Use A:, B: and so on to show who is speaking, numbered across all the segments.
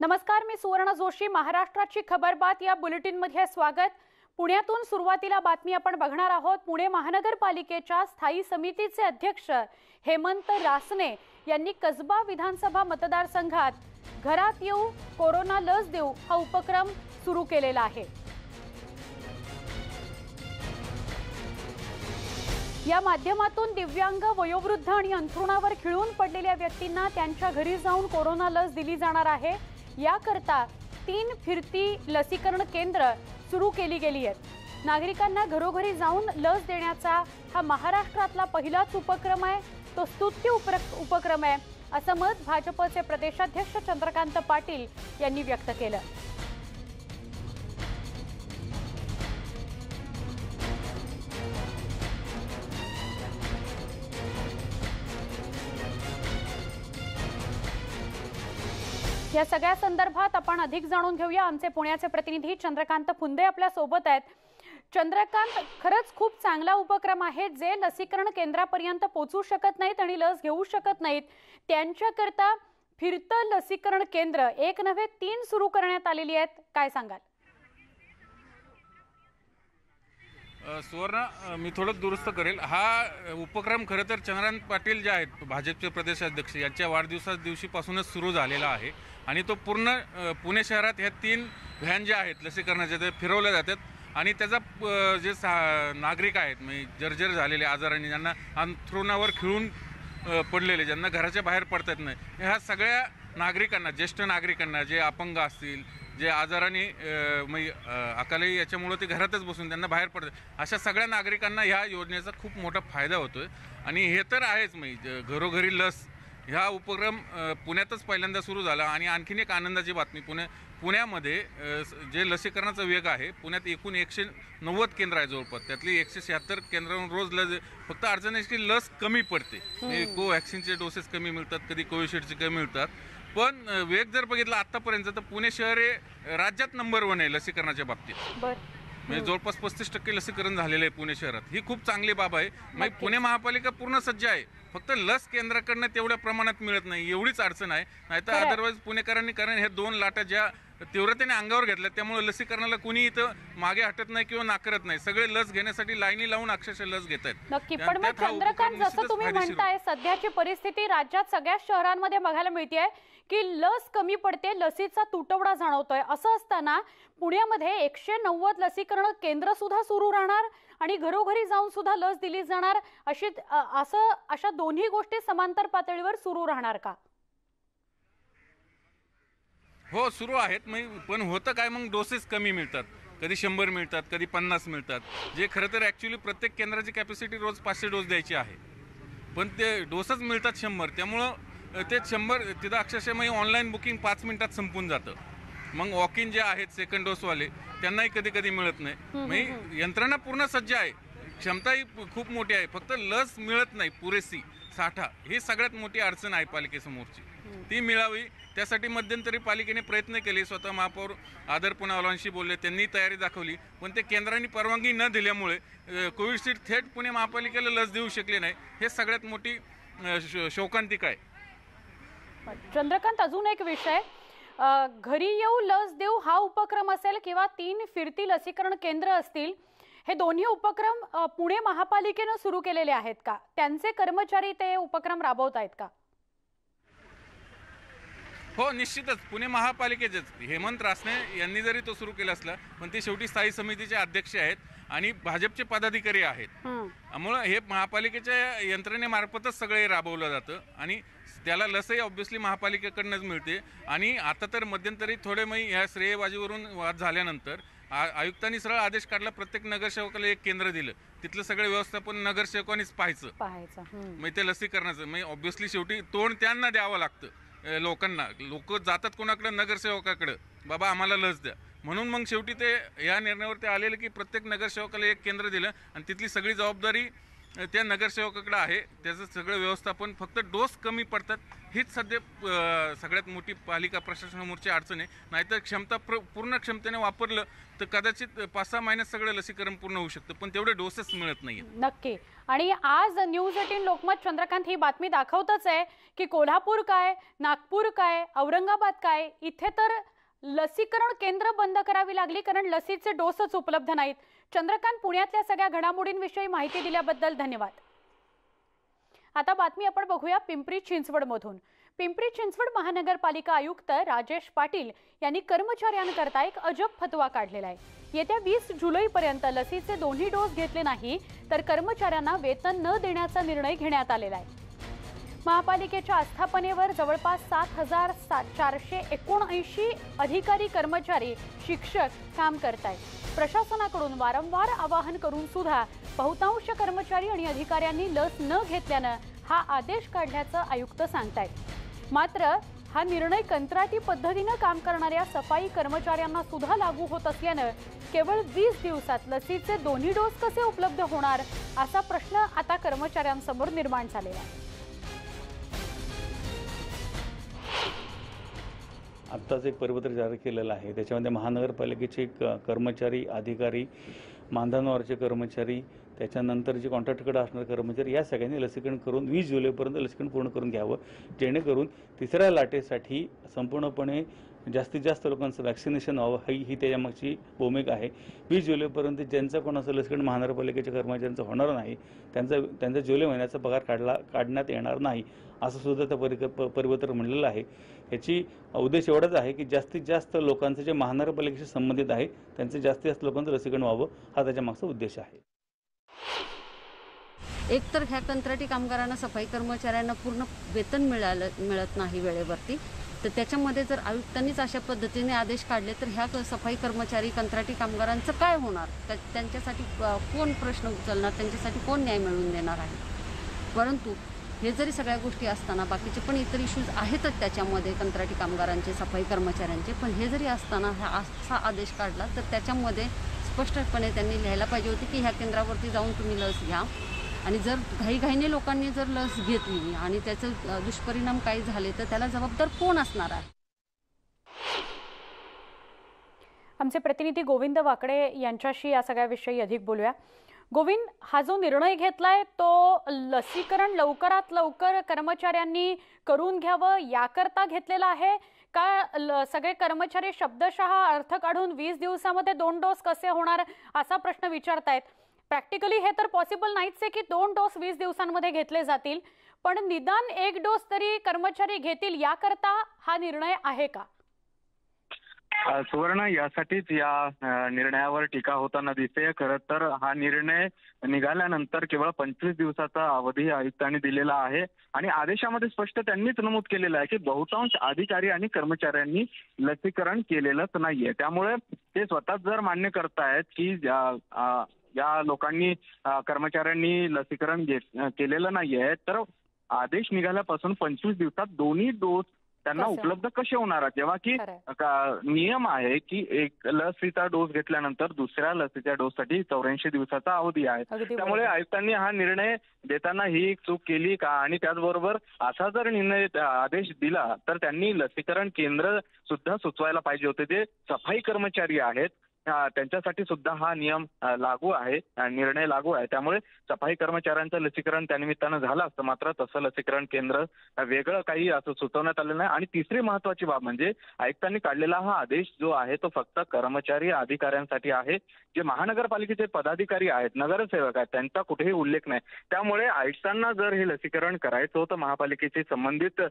A: नमस्कार, मी सुवर्ण जोशी. महाराष्ट्राची खबरबात या बुलेटिनमध्ये स्वागत. पुण्यातून सुरुवातीला बातमी आपण बघणार आहोत. पुणे महानगरपालिकेच्या स्थायी समितीचे अध्यक्ष हेमंत रासने यांनी कसबा विधानसभा मतदारसंघात घरात येऊ कोरोना लस देऊ हा उपक्रम सुरू केलेला आहे. या माध्यमातून दिव्यांग, वयोवृद्ध आणि अंथरुणावर खिळून पडलेल्या व्यक्तींना त्यांच्या घरी जाऊन कोरोना लस दिली जाणार आहे. याकरता 3 फिरती लसीकरण केंद्र सुरू केली गेली आहेत. नागरिकांना घरोघरी जाऊन लस देण्याचा हा महाराष्ट्रातला पहिलाच उपक्रम आहे. तो स्तुत्य उपक्रम आहे असं मत भाजपचे प्रदेशाध्यक्ष चंद्रकांत पाटील यांनी व्यक्त केलं. या सगळ्या संदर्भात आपण अधिक जाणून घेऊया. आमचे पुण्याचे प्रतिनिधी चंद्रकांत फुंदे आपल्या सोबत आहेत. चंद्रकांत, खरंच खूप चांगला उपक्रम आहे. जे लसीकरण केंद्रापर्यंत पोहोचू शकत नाहीत आणि लस घेऊ शकत नाहीत त्यांच्याकरता फिरतं लसीकरण केंद्र 1 नव्हे 3 सुरू करण्यात आलेली आहेत. काय सांगाल?
B: सुवर्ण, मी थोडं दुरुस्त करेल. हा उपक्रम खरं तर चंद्रकांत पाटील जे आहेत भाजपचे प्रदेशाध्यक्ष यांच्या वाढदिवसाच्या दिवशीपासूनच सुरू झालेला आहे आणि तो पूर्ण पुणे शहरात ह्या 3 व्हॅन ज्या आहेत लसीकरणाच्या ते फिरवल्या जातात आणि त्याचा जे नागरिक आहेत म्हणजे जर्जर झालेले आजारांनी, ज्यांना अंथरुणावर खिळून पडलेले, ज्यांना घराच्या बाहेर पडता येत नाही, ह्या सगळ्या नागरिकांना, ज्येष्ठ नागरिकांना, जे अपंग असतील, जे आजाराने अकाली याच्यामुळं ते घरातच बसून त्यांना बाहेर पडतात, अशा सगळ्या नागरिकांना ह्या योजनेचा खूप मोठा फायदा होतोय. आणि हे तर आहेच, घरोघरी लस ह्या उपक्रम पुण्यातच पहिल्यांदा सुरू झाला. आणि आणखीन एक आनंदाची बातमी, पुण्यामध्ये जे लसीकरणाचा वेग आहे, पुण्यात एकूण 190 केंद्र आहे जवळपास. त्यातली 176 केंद्रावरून रोज लस, फक्त अडचण आहे की लस कमी पडते. कोव्हॅक्सिनचे डोसेस कमी मिळतात, कधी कोविशिल्डचे कमी मिळतात. पण वेग जर बघितला आतापर्यंत तर पुणे शहर हे राज्यात नंबर 1 आहे लसीकरणाच्या बाबतीत. म्हणजे जवळपास 35% लसीकरण झालेलं आहे पुणे शहरात. ही खूप चांगली बाब आहे. मग पुणे महापालिका पूर्ण सज्ज आहे. फक्त लस केंद्राकडनं तेवढ्या प्रमाणात मिळत नाही, एवढीच अडचण आहे. नाहीतर अदरवाईज पुणेकरांनी, कारण हे 2 लाटा ज्या तीव्रतेने अंगावर घेतल्या त्यामुळे लसीकरणाला कुणी इथं मागे हटत नाही किंवा नाकारत नाही. सगळे लस घेण्यासाठी लाईनी लावून अक्षरशः लस घेत आहेत.
A: नक्की. पण मग चंद्रकांत, जसं तुम्ही म्हणताय, सध्याची परिस्थिती राज्यात सगळ्या शहरांमध्ये बघायला मिळतेय की लस कमी पडते, लसीचा तुटवडा जाणवतोय. असं असताना पुण्यामध्ये 190 लसीकरण केंद्र सुद्धा सुरू राहणार आणि घरोघरी जाऊन सुद्धा लस दिली जाणार, अशा दोन्ही गोष्टी समांतर पातळीवर सुरू राहणार का?
B: हो, सुरू आहेत. पण होतं काय, मग डोसेस कमी मिळतात. कधी 100 मिळतात, कधी 50 मिळतात. जे खरं तर ॲक्च्युली प्रत्येक केंद्राची कॅपॅसिटी रोज 500 डोस द्यायची आहे, पण ते डोसच मिळतात 100. त्यामुळं ते 100 तिथं अक्षरशः ऑनलाईन बुकिंग 5 मिनिटात संपून जातं. मग वॉक इन जे आहेत सेकंड डोसवाले त्यांनाही कधी कधी मिळत नाही. यंत्रणा पूर्ण सज्ज आहे, क्षमताही खूप मोठी आहे, फक्त लस मिळत नाही पुरेशी साठा. ही सगळ्यात मोठी अडचण आहे पालिकेसमोरची. ती मिळावी त्यासाठी मध्यंतरी पालिकेने प्रयत्न केले. स्वतः महापौर आदर पुनावालांशी बोलले, त्यांनी तयारी दाखवली, पण ते केंद्रांनी परवानगी न दिल्यामुळे कोविशिल्ड थेट पुणे महापालिकेला लस देऊ शकले नाही. हे सगळ्यात मोठी शोकांतिका आहे.
A: चंद्रकांत, अजून एक विषय, घरी येऊ लस देऊ हा उपक्रम असेल किंवा 3 फिरती लसीकरण केंद्र असतील, हे दोन्ही उपक्रम पुणे महापालिकेने सुरू केलेले आहेत का? त्यांचे कर्मचारी ते उपक्रम राबवत आहेत का?
B: हो, निश्चितच. पुणे महापालिकेचेच हेमंत रासने यांनी जरी तो सुरू केला असला, पण ते शेवटी स्थायी समितीचे अध्यक्ष आहेत आणि भाजपचे पदाधिकारी आहेत. त्यामुळं हे महापालिकेच्या यंत्रणेमार्फतच सगळे राबवलं जातं आणि त्याला लसही ऑब्व्हियसली महापालिकेकडनंच मिळते. आणि आता तर मध्यंतरी थोडे ह्या श्रेयबाजीवरून वाद झाल्यानंतर आयुक्तांनी सरळ आदेश काढला, प्रत्येक नगरसेवकाला 1 केंद्र दिलं. तिथलं सगळं व्यवस्थापन नगरसेवकांनीच पाहायचं. मग ते लसीकरणाचं ऑब्व्हियसली शेवटी तोंड त्यांना द्यावं लागतं. लोकांना, लोक जातात कोणाकडे, नगरसेवकाकडे, बाबा आम्हाला लस द्या. म्हणून मग शेवटी ते या निर्णयावर ते आलेलं की प्रत्येक नगरसेवकाला 1 केंद्र दिलं आणि तिथली सगळी जबाबदारी त्या नगरसेवकाकडे आहे. त्याचं सगळं व्यवस्थापन, फक्त डोस कमी पडतात हीच सध्या सगळ्यात मोठी पालिका प्रशासनासमोरची अडचण आहे. नाहीतर क्षमता पूर्ण क्षमतेने वापरलं तर कदाचित 5-6 महिन्यात सगळं लसीकरण पूर्ण होऊ शकतं, पण तेवढे डोसेस मिळत नाहीये.
A: नक्की. आणि आज न्यूज 18 लोकमत चंद्रकांत ही बातमी दाखवतच आहे की कोल्हापूर काय, नागपूर काय, औरंगाबाद काय, इथे तर लसीकरण केंद्र बंद करावी लागली कारण लसीचे डोसच उपलब्ध नाहीत. चंद्रकांत, पुण्यातल्या सगळ्या घडामोडींविषयी माहिती दिल्याबद्दल धन्यवाद. आता बातमी आपण बघूया पिंपरी चिंचवडमधून. पिंपरी चिंचवड महानगरपालिका आयुक्त राजेश पाटील यांनी कर्मचाऱ्यांकरता एक अजब फतवा काढलेला आहे. येत्या 20 जुलैपर्यंत लसीचे दोन्ही डोस घेतले नाही तर कर्मचाऱ्यांना वेतन न देण्याचा निर्णय घेण्यात आलेला आहे. महापालिकेच्या आस्थापनेवर जवळपास 7,479 अधिकारी, कर्मचारी, शिक्षक काम करतायत. प्रशासनाकडून वारंवार आवाहन करून सुद्धा बहुतांश कर्मचारी आणि अधिकाऱ्यांनी लस न घेतल्यानं हा आदेश काढल्याचं आयुक्त सांगतायत. मात्र हा निर्णय कंत्राटी पद्धतीनं काम करणाऱ्या सफाई कर्मचाऱ्यांना सुद्धा लागू होत असल्यानं केवळ 20 दिवसात लसीचे दोन्ही डोस कसे उपलब्ध होणार असा प्रश्न आता कर्मचाऱ्यांसमोर निर्माण झालेला आहे.
C: आत्ताच एक परिपत्रक जारी केलेलं आहे. त्याच्यामध्ये महानगरपालिकेचे कर्मचारी, अधिकारी, मानधनावरचे कर्मचारी, त्याच्यानंतर जे कॉन्ट्रॅक्टकडे असणारे कर्मचारी या सगळ्यांनी लसीकरण करून 20 जुलैपर्यंत लसीकरण पूर्ण करून घ्यावं, जेणेकरून तिसऱ्या लाटेसाठी संपूर्णपणे जास्तीत जास्त लोकांचं वॅक्सिनेशन व्हावं ही त्याच्यामागची भूमिका आहे. 20 जुलैपर्यंत ज्यांचं कोणाचं लसीकरण महानगरपालिकेच्या कर्मचाऱ्यांचं होणार नाही त्यांचा जुलै महिन्याचा पगार काढण्यात येणार नाही असं सुद्धा त्या परिपत्रक म्हणलेलं आहे. याची उद्देश एवढाच आहे की जास्तीत जास्त लोकांचं जे महानगरपालिकेशी संबंधित आहे त्यांचं जास्तीत जास्त लोकांचं लसीकरण व्हावं हा त्याच्या मागचा उद्देश आहे.
D: एकतर ह्या कंत्राटी कामगारांना, सफाई कर्मचाऱ्यांना पूर्ण वेतन मिळत नाही वेळेवरती, तर त्याच्यामध्ये जर आयुक्तांनीच अशा पद्धतीने आदेश काढले तर ह्या सफाई कर्मचारी, कंत्राटी कामगारांचं काय होणार? त्यांच्यासाठी कोण प्रश्न उचलणार? त्यांच्यासाठी कोण न्याय मिळवून देणार आहे? परंतु हे जरी सगळ्या गोष्टी असताना बाकीचे पण इतर इश्यूज आहेतच त्याच्यामध्ये, कंत्राटी कामगारांचे, सफाई कर्मचाऱ्यांचे, पण हे जरी असताना हा असा आदेश काढला तर त्याच्यामध्ये स्पष्टपणे त्यांनी लिहायला पाहिजे होते की ह्या केंद्रावरती जाऊन तुम्ही लस घ्या. आणि जर घाईघाईने लोकांनी जर लस घेतली आणि त्याचे दुष्परिणाम काही झाले तर त्याला जबाबदार कोण असणार आहे?
A: आमचे प्रतिनिधी गोविंद वाकडे यांच्याशी या सगळ्या विषयी अधिक बोलूया. गोविंद, हा जो निर्णय घेतलाय तो लसीकरण लवकरात लवकर कर्मचाऱ्यांनी करून घ्यावं याकरता घेतलेला आहे का सगळे कर्मचारी शब्दशः अर्थ काढून 20 दिवसामध्ये 2 डोस कसे होणार असा प्रश्न विचारतायत? प्रॅक्टिकली हे तर पॉसिबल नाहीच आहे की 2 डोस 20 दिवसांमध्ये घेतले जातील, पण निदान 1 डोस तरी कर्मचारी घेतील याकरता हा निर्णय आहे का?
E: सुवर्ण, यासाठीच या निर्णयावर टीका होताना दिसते. खरं तर हा निर्णय निघाल्यानंतर केवळ 25 दिवसाचा अवधी आयुक्तांनी दिलेला आहे आणि आदेशामध्ये स्पष्ट त्यांनीच नमूद केलेलं आहे की बहुतांश अधिकारी आणि कर्मचाऱ्यांनी लसीकरण केलेलंच नाहीये. त्यामुळे ते स्वतःच जर मान्य करतायत की या लोकांनी, कर्मचाऱ्यांनी लसीकरण केलेलं नाहीये, तर आदेश निघाल्यापासून 25 दिवसात दोन्ही डोस त्यांना उपलब्ध कसे होणार? जेव्हा की नियम आहे की एक लसीचा डोस घेतल्यानंतर दुसऱ्या लसीच्या डोससाठी 84 दिवसाचा अवधी आहे. त्यामुळे आयुक्तांनी हा निर्णय देताना ही चूक केली का? आणि त्याचबरोबर असा जर निर्णय, आदेश दिला तर त्यांनी लसीकरण केंद्र सुद्धा सुचवायला पाहिजे होते. जे सफाई कर्मचारी आहेत त्यांच्यासाठी सुद्धा हा नियम लागू आहे, निर्णय लागू आहे. त्यामुळे सफाई कर्मचाऱ्यांचं लसीकरण त्यानिमित्तानं झालं असतं, मात्र तसं लसीकरण केंद्र वेगळं काही असं सुचवण्यात आलं नाही. आणि तिसरी महत्वाची बाब म्हणजे आयुक्तांनी काढलेला हा आदेश जो आहे तो फक्त कर्मचारी, अधिकाऱ्यांसाठी आहे. जे महानगरपालिकेचे पदाधिकारी आहेत, नगरसेवक आहेत, त्यांचा कुठेही उल्लेख नाही. त्यामुळे आयुक्तांना जर हे लसीकरण करायचं होतं महापालिकेचे संबंधित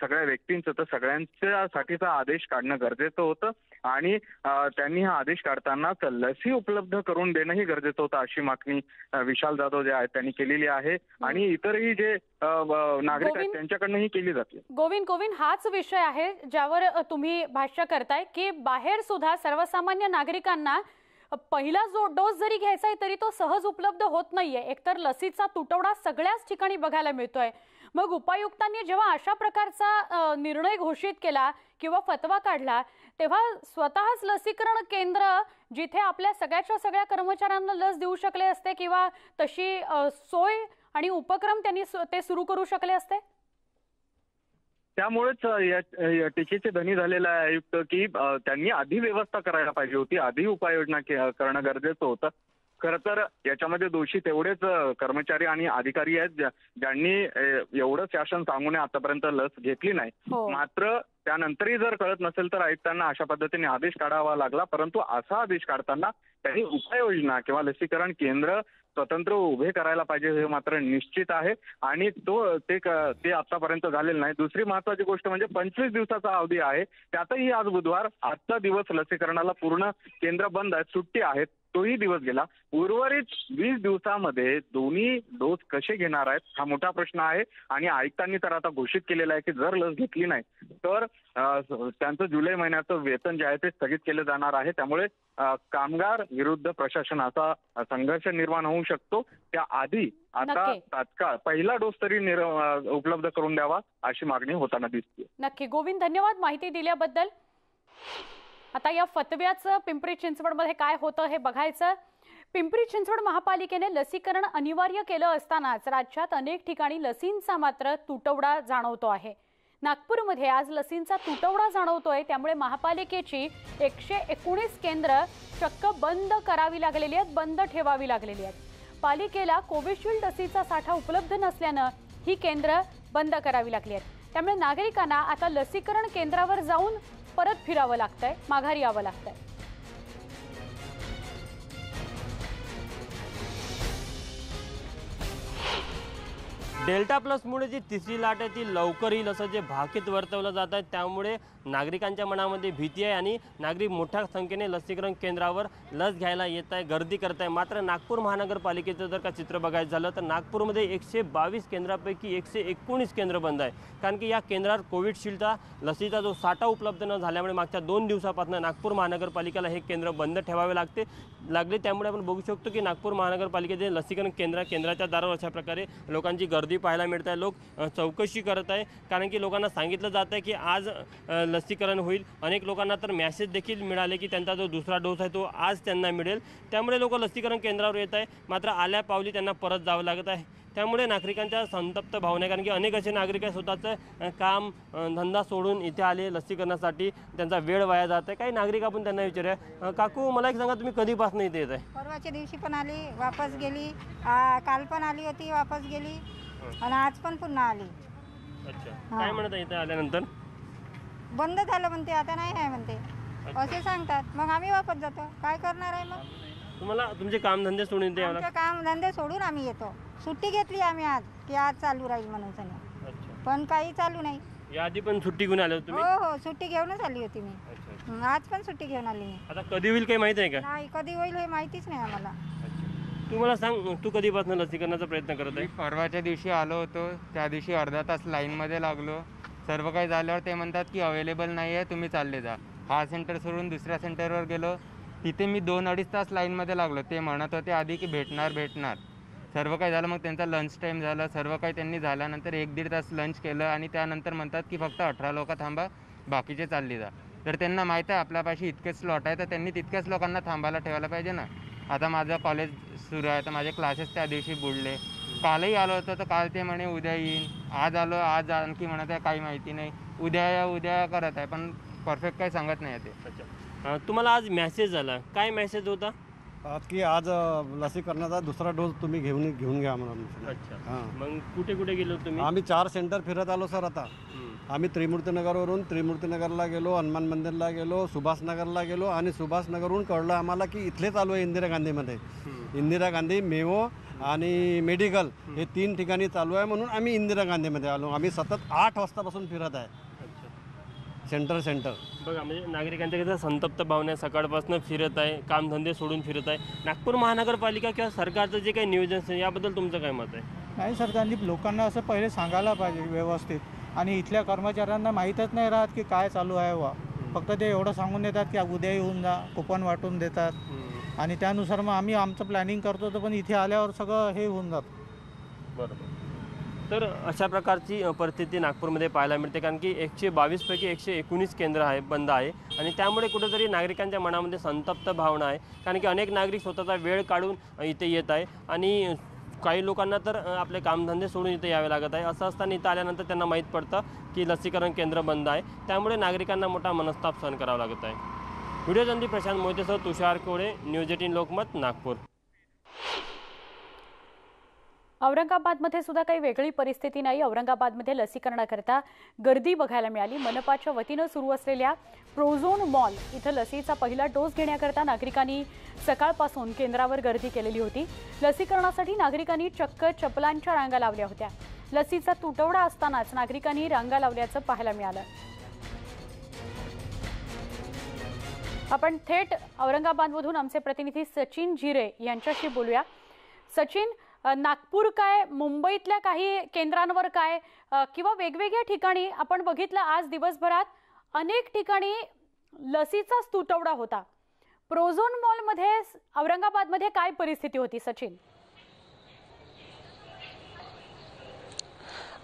E: सगळ्या व्यक्तींचं, तर सगळ्यांसाठीचा आदेश काढणं गरजेचं होतं आणि त्यांनी हा आदेश काढतानाच लसी उपलब्ध करून देणंही गरजेचं होतं, अशी मागणी विशाल जाधव जे आहेत त्यांनी केलेली आहे आणि इतरही जे नागरिक आहेत त्यांच्याकडनंही केली जाते.
A: गोविंद, हाच विषय आहे ज्यावर तुम्ही भाष्य करताय की बाहेर सुद्धा सर्वसामान्य नागरिकांना पहिला जो डोस जरी घ्यायचा आहे तरी तो सहज उपलब्ध होत नाहीये. एकतर लसीचा तुटवडा सगळ्याच ठिकाणी बघायला मिळतोय. मग उपायुक्तांनी जेव्हा अशा प्रकारचा निर्णय घोषित केला किंवा फतवा काढला तेव्हा स्वतःच लसीकरण केंद्र जिथे आपल्या सगळ्या कर्मचाऱ्यांना लस देऊ शकले असते किंवा तशी सोय आणि उपक्रम त्यांनी ते सुरू करू शकले असते.
E: त्यामुळेच या टीकेचे धनी झालेला आहे आयुक्त की त्यांनी आधी व्यवस्था करायला पाहिजे होती, आधी उपाययोजना करणं गरजेचं होतं. खरं तर याच्यामध्ये दोषी तेवढेच कर्मचारी आणि अधिकारी आहेत ज्यांनी एवढं शासन सांगून आतापर्यंत लस घेतली नाही. मात्र त्यानंतरही जर कळत नसेल तर आयुक्तांना अशा पद्धतीने आदेश काढावा लागला. परंतु असा आदेश काढताना त्यांनी उपाययोजना किंवा लसीकरण केंद्र स्वतंत्र उभे करायला पाहिजे हे मात्र निश्चित आहे आणि ते आतापर्यंत झालेलं नाही. दुसरी महत्वाची गोष्ट म्हणजे 25 दिवसाचा अवधी आहे, त्यातही आज बुधवार, आजचा दिवस लसीकरणाला पूर्ण केंद्र बंद आहेत, सुट्टी आहेत, तोही दिवस गेला. उर्वरित 20 दिवसामध्ये दोन्ही डोस कसे घेणार आहेत हा मोठा प्रश्न आहे आणि आयुक्तांनी तर आता घोषित केलेलं आहे की जर लस घेतली नाही तर त्यांचं जुलै महिन्याचं वेतन जे आहे ते स्थगित केलं जाणार आहे. त्यामुळे कामगार विरुद्ध प्रशासनाचा संघर्ष निर्माण होऊ शकतो. त्याआधी आता तात्काळ पहिला डोस तरी उपलब्ध करून द्यावा अशी मागणी होताना दिसते.
A: नक्की गोविंद, धन्यवाद माहिती दिल्याबद्दल. आता या फतव्याचं पिंपरी चिंचवडमध्ये काय होतं हे बघायचं. पिंपरी चिंचवड महापालिकेने लसीकरण अनिवार्य केलं असतानाच राज्यात अनेक ठिकाणी लसींचा मात्र तुटवडा जाणवतो आहे. नागपूरमध्ये आज लसींचा तुटवडा जाणवतोय, त्यामुळे महापालिकेची 119 केंद्र चक्क बंद करावी लागलेली आहेत, बंद ठेवावी लागलेली आहेत. पालिकेला कोविशिल्ड लसीचा साठा उपलब्ध नसल्यानं ही केंद्र बंद करावी लागली आहेत. त्यामुळे नागरिकांना आता लसीकरण केंद्रावर जाऊन परत फिरावं लागतंय, माघारी यावं लागतंय.
F: डेल्टा प्लसमुळे जी तिसरी लाट आहे ती लवकर येईल असं जे भाकीत वर्तवलं जात आहे, त्यामुळे नागरिकांच्या मनामध्ये भीती आहे आणि नागरिक मोठ्या संख्येने लसीकरण केंद्रावर लस घ्यायला येत आहे, गर्दी करत आहे. मात्र नागपूर महानगरपालिकेचं जर का चित्र बघायचं झालं तर नागपूरमध्ये 122 केंद्रापैकी 119 केंद्र बंद आहे. कारण की या केंद्रात कोविशिल्डचा लसीचा जो साठा उपलब्ध न झाल्यामुळे मागच्या 2 दिवसापासून नागपूर महानगरपालिकेला हे केंद्र बंद ठेवावे लागले. त्यामुळे आपण बघू शकतो की नागपूर महानगरपालिकेचे लसीकरण केंद्राच्या दारावर अशा प्रकारे लोकांची गर्दी पाहायला मिळत आहे. लोक चौकशी करत आहे, कारण की लोकांना सांगितलं जात आहे की आज लसीकरण होईल. अनेक लोकांना तर मेसेज देखील मिळाले की त्यांचा जो दुसरा डोस आहे तो आज त्यांना मिळेल. त्यामुळे लोक लसीकरण केंद्रावर येत आहे, मात्र आल्या पावली त्यांना परत जावं लागत आहे. त्यामुळे नागरिकांच्या संतप्त भावना, कारण की अनेक असे नागरिक स्वतःचं काम धंदा सोडून इथे आले लसीकरणासाठी, त्यांचा वेळ वाया जात आहे. काही नागरिक आपण त्यांना विचारूया. काकू, मला एक सांगा, तुम्ही कधीपासून इथे येत आहे?
G: परवाच्या दिवशी पण आली, वापस गेली, काल पण आली होती, वापस गेली आणि आज पण पुन्हा आली.
F: अच्छा, काय म्हणत इथे आल्यानंतर?
G: बंद झालं म्हणते, आता नाही आहे म्हणते, असे सांगतात. मग आम्ही वापस जातो, काय करणार आहे मग.
F: तुम्हाला तुमचे कामधंदे सोडून इथे यावं लागतं?
G: कामधंदे सोडून आम्ही येतो. सुट्टी घेतली आम्ही आज की आज चालू राहील म्हणून सगळं, पण काही चालू नाही.
F: याआधी पण सुट्टी घेऊन आले तुम्ही?
G: हो, सुट्टी घेऊनच आली होती मी. आज पण सुट्टी घेऊन आली मी.
F: आता कधी होईल काही माहिती आहे का?
G: नाही, कधी होईल हे माहितीच नाही आम्हाला.
F: तुम्हाला सांग, तू कधीपासून लसीकरणाचा प्रयत्न करत आहे?
H: परवाच्या दिवशी आलो होतो, त्या दिवशी अर्धा तास लाईनमध्ये लागलो. सर्व काही झाल्यावर ते म्हणतात की अवेलेबल नाही आहे, तुम्ही चालले जा. हा सेंटर सोडून दुसऱ्या सेंटरवर गेलो, तिथे मी 2-2.5 तास लाईनमध्ये लागलो. ते म्हणत होते आधी की भेटणार. सर्व काही झालं, मग त्यांचा लंच टाईम झाला, सर्व काही त्यांनी झाल्यानंतर 1-1.5 तास लंच केलं आणि त्यानंतर म्हणतात की फक्त 18 लोक थांबा, बाकीचे चालली जा. तर त्यांना माहीत आहे आपल्यापाशी इतकेच स्लॉट आहे, तर त्यांनी तितक्याच लोकांना थांबायला ठेवायला पाहिजे ना. आता माझं कॉलेज सुरू आहे, तर माझे क्लासेस त्या दिवशी बुडले. कालही आलो होतो तर काल ते म्हणे उद्या येईन, आज आलो, आज आणखी म्हणत आहे काही माहिती नाही, उद्या करत आहे, पण परफेक्ट काही सांगत नाही ते.
F: अच्छा, तुम्हाला आज मेसेज आला, काय मेसेज होता?
I: की आज लसीकरणाचा दुसरा डोस तुम्ही घेऊन घ्या म्हणून.
F: अच्छा, मग कुठे गेलो तुम्ही?
I: आम्ही 4 सेंटर फिरत आलो सर. आता आम्ही त्रिमूर्तीनगरवरून त्रिमूर्तीनगरला गेलो, हनुमान मंदिरला गेलो, सुभाषनगरला गेलो आणि सुभाषनगरवरून कळलं आम्हाला की इथले चालू आहे इंदिरा गांधीमध्ये. इंदिरा गांधी, मेवो आणि मेडिकल हे 3 ठिकाणी चालू आहे, म्हणून आम्ही इंदिरा गांधीमध्ये आलो. आम्ही सतत 8 वाजतापासून फिरत आहे सेंटर.
F: बघा, म्हणजे नागरिकांच्या कसं संतप्त भावना, सकाळपासून फिरत आहे, कामधंदे सोडून फिरत आहे. नागपूर महानगरपालिका किंवा सरकारचं जे काही नियोजन आहे याबद्दल तुमचं काय मत आहे?
J: नाही सर, त्यांनी लोकांना असं पहिले सांगायला पाहिजे व्यवस्थित. आणि इथल्या कर्मचाऱ्यांना माहीतच नाही राहत की काय चालू आहे वा. फक्त ते एवढं सांगून देतात की उद्या येऊन जा, कुपन वाटून देतात आणि त्यानुसार मग आम्ही आमचं प्लॅनिंग करतो, तर पण इथे आल्यावर सगळं हे होऊन जातं.
F: बरोबर. तर अशा प्रकारची परिस्थिती नागपूरमध्ये पाहायला मिळते, कारण की 122 पैकी 119 केंद्र बंद आहे आणि त्यामुळे कुठेतरी नागरिकांच्या मनामध्ये संतप्त भावना आहे. कारण की अनेक नागरिक स्वतःचा वेळ काढून इथे येत आहे आणि काही लोकांना तर आपले कामधंदे सोडून इथे यावे लागत आहे। असं असताना इथं आल्यानंतर त्यांना माहीत पडतं की लसीकरण केंद्र बंद आहे, त्यामुळे नागरिकांना मोठा मनस्ताप सहन करावा लागत आहे। व्हिडिओ जर्नलिस्ट प्रशांत मोहितेसह तुषार कोळे, न्यूज 18 लोकमत, नागपूर।
A: औरंगाबादमध्ये सुद्धा काही वेगळी परिस्थिती नाही। औरंगाबादमध्ये लसीकरणाकरता गर्दी बघायला मिळाली। मनपाच्या वतीनं सुरू असलेल्या प्रोझोन मॉल इथं लसीचा पहिला डोस घेण्याकरता नागरिकांनी सकाळपासून केंद्रावर गर्दी केलेली होती। लसीकरणासाठी नागरिकांनी चक्क चपलांच्या रांगा लावल्या होत्या। लसीचा तुटवडा असतानाच नागरिकांनी रांगा लावल्याचं पाहायला मिळालं। आपण थेट औरंगाबादमधून आमचे प्रतिनिधी सचिन जिरे यांच्याशी बोलूया। सचिन, नागपूर काय, मुंबईतल्या काही केंद्रांवर काय किंवा वेगवेगळ्या ठिकाणी आपण बघितलं आज दिवसभरात अनेक ठिकाणी लसीचाच तुटवडा होता। प्रोझोन मॉलमध्ये औरंगाबादमध्ये काय परिस्थिती होती सचिन?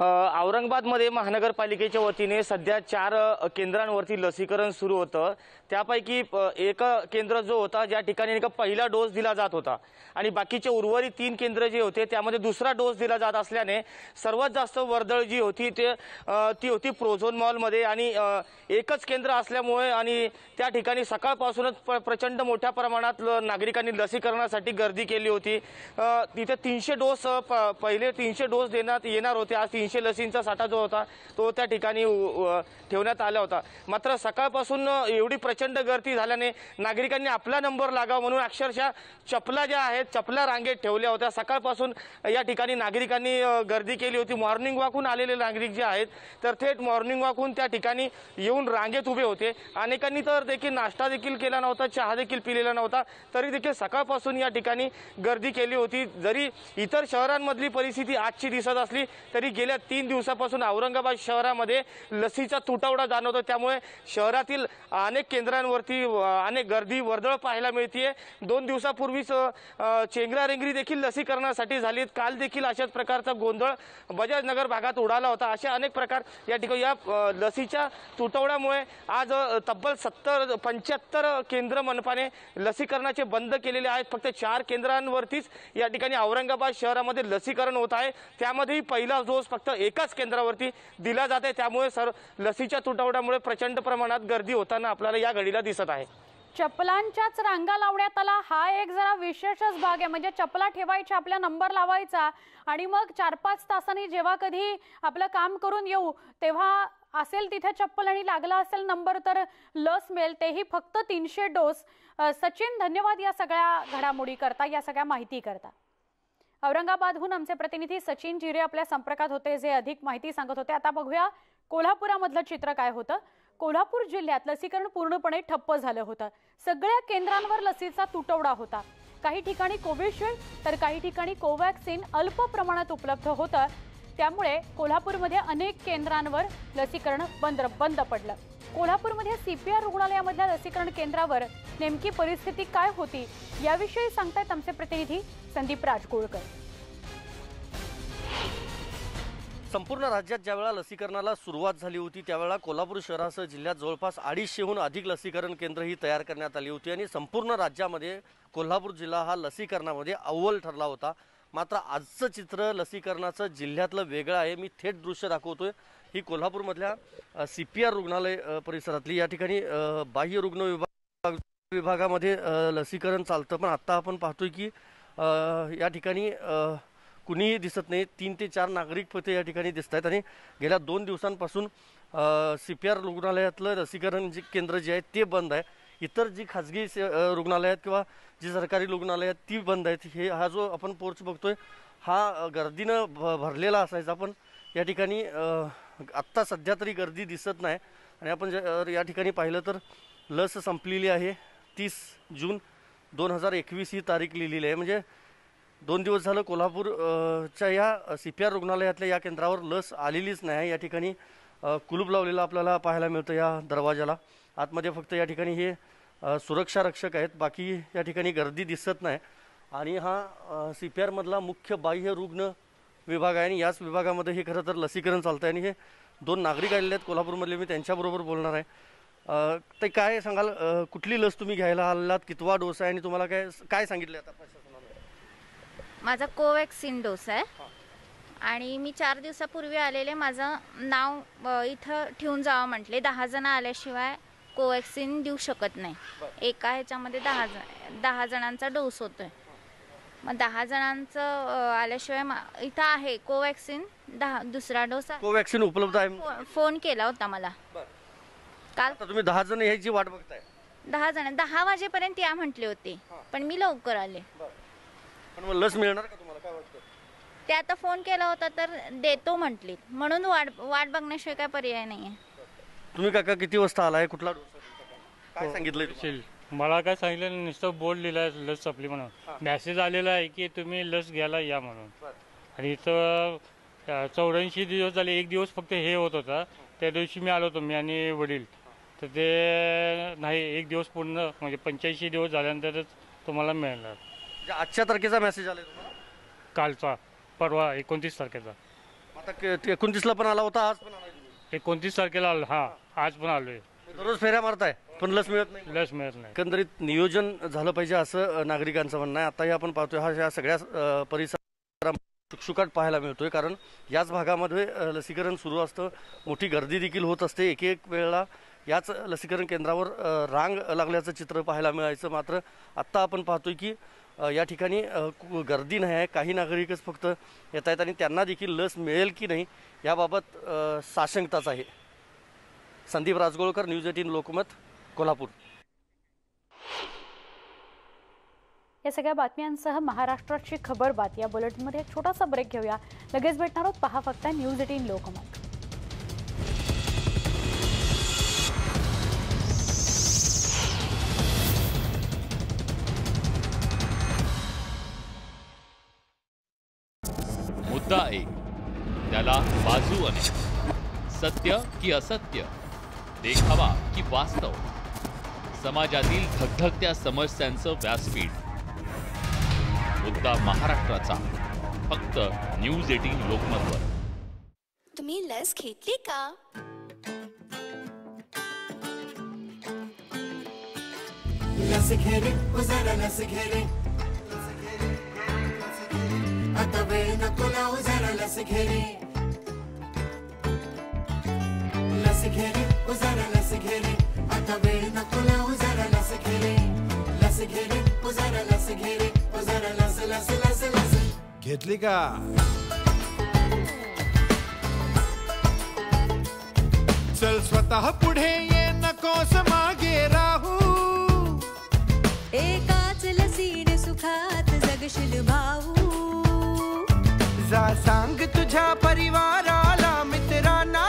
K: औरंगाबादमध्ये महानगरपालिकेच्या वतीने सध्या 4 केंद्रांवरती लसीकरण सुरू होतं। त्यापैकी एक केंद्र जो होता ज्या ठिकाणी पहिला डोस दिला जात होता आणि बाकीचे उर्वरित 3 केंद्र जे होते त्यामध्ये दुसरा डोस दिला जात असल्याने सर्वात जास्त वर्दळ जी होती ती होती प्रोझोन मॉलमध्ये आणि एकच केंद्र असल्यामुळे आणि त्या ठिकाणी सकाळपासूनच प्रचंड मोठ्या प्रमाणात नागरिकांनी लसीकरणासाठी गर्दी केली होती। तिथे 300 डोस पहिले 300 डोस देण्यात येणार होते। आज 300 लसींचा साठा जो होता तो त्या ठिकाणी ठेवण्यात आला होता। मात्र सकाळपासून एवढी प्रचंड गर्दी झाल्याने नागरिकांनी आपला नंबर लागावा म्हणून अक्षरशः चपला ज्या आहेत चपला रांगेत ठेवल्या होत्या। सकाळपासून या ठिकाणी नागरिकांनी गर्दी केली होती। मॉर्निंग वॉकहून आलेले नागरिक जे आहेत तर थेट मॉर्निंग वॉकहून त्या ठिकाणी येऊन रांगेत उभे होते। अनेकांनी तर देखील नाश्ता देखील केला नव्हता, चहा देखील पिलेला नव्हता, तरी देखील सकाळपासून या ठिकाणी गर्दी केली होती। जरी इतर शहरांमधली परिस्थिती आजची दिसत असली तरी गेल्या 3 दिवसापासून औरंगाबाद शहरामध्ये लसीचा तुटवडा जाणवतो। त्यामुळे शहरातील अनेक केंद्रांवरती अनेक गर्दी वर्दळ पाहायला मिळते। 2 दिवसापूर्वीच चेंगरारेंगरी देखील लसीकरणासाठी झाली। काल देखील अशाच प्रकारचा गोंधळ बजाजनगर भागात उडाला होता। असे अनेक प्रकार या ठिकाणी या लसीच्या तुटवड्यामुळे आज तब्बल 75 केंद्र मनपाने लसीकरणाचे बंद केलेले आहेत। फक्त 4 केंद्रांवरतीच या ठिकाणी औरंगाबाद शहरामध्ये लसीकरण होत आहे। त्यामध्येही पहिला डोस फक्त एकाच केंद्रावरती दिला जात आहे। त्यामुळे लसीच्या तुटवड्यामुळे प्रचंड प्रमाणात गर्दी होताना आपल्याला या घडीला दिसत आहे।
A: चपलांच्याच रांगा लावण्यात आला हा एक जरा विशेषच भाग आहे। म्हणजे चपला ठेवायच्या, आपला नंबर लावायचा आणि मग 4-5 तासांनी जेव्हा कधी आपलं काम करून येऊ तेव्हा असेल तिथे चप्पल आणि लागला असेल नंबर तर लस मिळेल, तेही फक्त 300 डोस। सचिन, धन्यवाद या सगळ्या घडामोडी करता, या सगळ्या माहिती करता। औरंगाबादहून आमचे प्रतिनिधी सचिन जिरे आपल्या संपर्कात होते, जे अधिक माहिती सांगत होते। आता बघूया कोल्हापुरामधलं चित्र काय होतं। कोल्हापूर जिल्ह्यात लसीकरण पूर्णपणे ठप्प झालं होतं। सगळ्या केंद्रांवर लसीचा तुटवडा होता। काही ठिकाणी कोविशिल्ड तर काही ठिकाणी कोवॅक्सिन अल्प प्रमाणात उपलब्ध होतं। त्यामुळे कोल्हापूरमध्ये अनेक केंद्रांवर लसीकरण बंद पडलं। कोल्हापूरमध्ये CPR रुग्णालयामधल्या लसीकरण केंद्रावर नेमकी परिस्थिती काय होती याविषयी सांगतायत आमचे प्रतिनिधी संदीप राजगोळकर।
L: संपूर्ण राज्यात ज्यावेळेला लसीकरणाला सुरुवात झाली होती त्यावेळेला कोल्हापूर शहरासह जिल्ह्यात जवळपास 250हून अधिक लसीकरण केंद्र ही तयार करण्यात आली होती आणि संपूर्ण राज्यामध्ये कोल्हापूर जिल्हा हा लसीकरणामध्ये अव्वल ठरला होता। मात्र आजचं चित्र लसीकरणाचं जिल्ह्यातलं वेगळं आहे। मी थेट दृश्य दाखवतोय, ही कोल्हापूरमधल्या CPR रुग्णालय परिसरातली। या ठिकाणी बाह्य रुग्ण विभागामध्ये लसीकरण चालतं, पण आत्ता आपण पाहतोय की या ठिकाणी कुणीही दिसत नाही। 3 ते 4 नागरिक फक्त या ठिकाणी दिसत आहेत आणि गेल्या 2 दिवसांपासून CPR रुग्णालयातलं लसीकरण जे केंद्र जे आहे ते बंद आहे। इतर जी खाजगी रुग्णालय आहेत किंवा जी सरकारी रुग्णालय आहेत ती बंद आहेत। हा जो आपण पोर्च बघतोय हा गर्दीनं भरलेला असायचा, पण या ठिकाणी आत्ता सध्या तरी गर्दी दिसत नाही। आणि आपण या ठिकाणी पाहिलं तर लस संपलेली आहे। 30 जून 2021 ही तारीख लिहिलेली आहे। म्हणजे 2 दिवस झालं कोल्हापूरच्या या CPR रुग्णालयातल्या या केंद्रावर लस आलेलीच नाही। या ठिकाणी कुलूप लावलेला आपल्याला पाहायला मिळतं या दरवाजाला। आतमध्ये फक्त या ठिकाणी हे सुरक्षा रक्षक आहेत, बाकी या ठिकाणी गर्दी दिसत नाही। आणि हा CPR मधला मुख्य बाह्य रुग्ण विभाग आहे आणि याच विभागामध्ये हे खरं तर लसीकरण चालतं आहे। आणि हे 2 नागरिक आलेले आहेत कोल्हापूरमधले, मी त्यांच्याबरोबर बोलणार आहे। ते काय सांगाल, कुठली लस तुम्ही घ्यायला आलात, कितवा डोस आहे आणि तुम्हाला काय सांगितलं आता प्रशासनाने?
M: माझा कोवॅक्सिन डोस आहे आणि मी 4 दिवसापूर्वी आलेले. माझं नाव इथं ठेवून जावं म्हटले. 10 जण आल्याशिवाय कोवॅक्सिन देऊ शकत नाही. एका ह्याच्यामध्ये 10 जणांचा डोस होतोय. मग 10 जणांचं आल्याशिवाय इथं आहे कोवॅक्सिन 10 दुसरा डोस.
L: कोवॅक्सिन उपलब्ध आहे.
M: फोन केला होता मला काल.
L: तुम्ही 10 जण यायची वाट बघताय?
M: 10 जण 10 वाजेपर्यंत या म्हटले होते, पण मी लवकर आले.
L: पण मग लस मिळणार का तुम्हाला, काय वाटतं?
M: ते आता फोन केला होता तर देतो म्हटले, म्हणून वाट बघण्याशिवाय काय पर्याय नाहीये.
L: तुम्ही काका किती वाजता आलाय, कुठला डोस काय सांगितलंय?
N: मला काय सांगितलं, नुसतं बोर्ड लिहिलाय लस संपली म्हणून. मेसेज आलेला आहे की तुम्ही लस घ्यायला या म्हणून. आणि इथं 84 दिवस झाले. 1 दिवस फक्त हे होत होता, त्या दिवशी मी आलो होतो, मी आणि वडील. तर ते नाही, 1 दिवस पूर्ण म्हणजे 85 दिवस झाल्यानंतरच तुम्हाला मिळणार.
L: आजच्या तारखेचा मेसेज आलाय तुम्हाला?
N: कालचा, परवा 29 तारखेचा.
L: आता 29ला पण आला होता, आज पण आला?
N: 29 तारखेला आलो. हा, आज पण आलोय.
L: दररोज फेऱ्या मारताय पण लस मिळत नाही?
N: लस मिळत नाही.
L: एकंदरीत नियोजन झालं पाहिजे असं नागरिकांचं म्हणणं आहे. आताही आपण पाहतोय हा सगळ्या परिसरात शुकशुकाट पाहायला मिळतोय, कारण याच भागामध्ये लसीकरण सुरू असतं. मोठी गर्दी देखील होत असते. एक वेळेला याच लसीकरण केंद्रावर रांग लागल्याचं चित्र पाहायला मिळायचं. मात्र आत्ता आपण पाहतोय की या ठिकाणी गर्दी नाही आहे. काही नागरिकच फक्त येत आहेत आणि त्यांना देखील लस मिळेल की नाही याबाबत साशंकताच आहे. संदीप राजगोळकर, न्यूज 18 लोकमत, कोल्हापूर.
A: या सगळ्या बातम्यांसह महाराष्ट्राची खबरबात या बुलेटिनमध्ये एक छोटासा ब्रेक घेऊया. लगेच भेटणार आहोत. पहा फक्त न्यूज 18 लोकमत.
O: मुद्दा एक, त्याला बाजू अनेक. सत्य की असत्य, देखावा की वास्तव, समाजातील धगधगत्या समस्यांचं व्यासपीठ. मुद्दा महाराष्ट्राचा, फक्त न्यूज 18 लोकमतवर.
P: तुम्ही लस घेतली का? लस घे रे, जरा लस घे रे. आता वेळ नको लावू, जरा लस घे रे. लस घे रे, जरा लस घे रे. आता वेळ नको लावू, जरा लस घे रे. लस घे रे, जरा लस घे रे. जरा लस लस लस लस
Q: घेतली का? चल स्वतः पुढे ये, नकोस मागे राहू.
P: एकाच लसीने सुखात जगशील भाऊ.
Q: जा सांग तुझ्या परिवाराला, मित्रांना,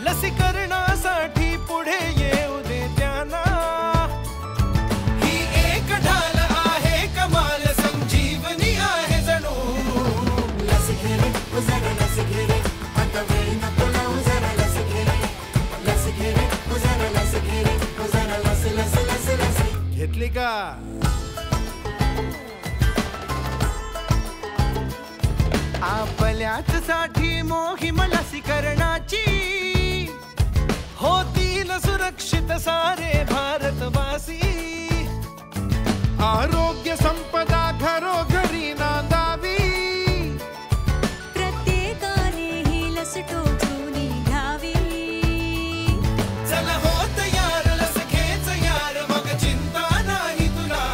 Q: लसीकरणासाठी पुढे येऊ दे त्यांना. ही एक ढाल आहे कमाल, संजीवनी आहे जणू.
P: लस घे रे, जरा लस घे रे. आता वेळ नको लावू, जरा लस घे रे. लस घे रे, जरा लस घे रे. जरा लस लस लस लस
Q: घेतली का? आपल्याच साठी मोहीम लसीकरणाची होतील सुरक्षित सारे भारतवासी. आरोग्य संपदा घरोघरी नांदावी.
P: प्रत्येकाने ही लस टोचून घ्यावी.
Q: चल हो तयार, लस घेच यार, मग चिंता नाही तुला.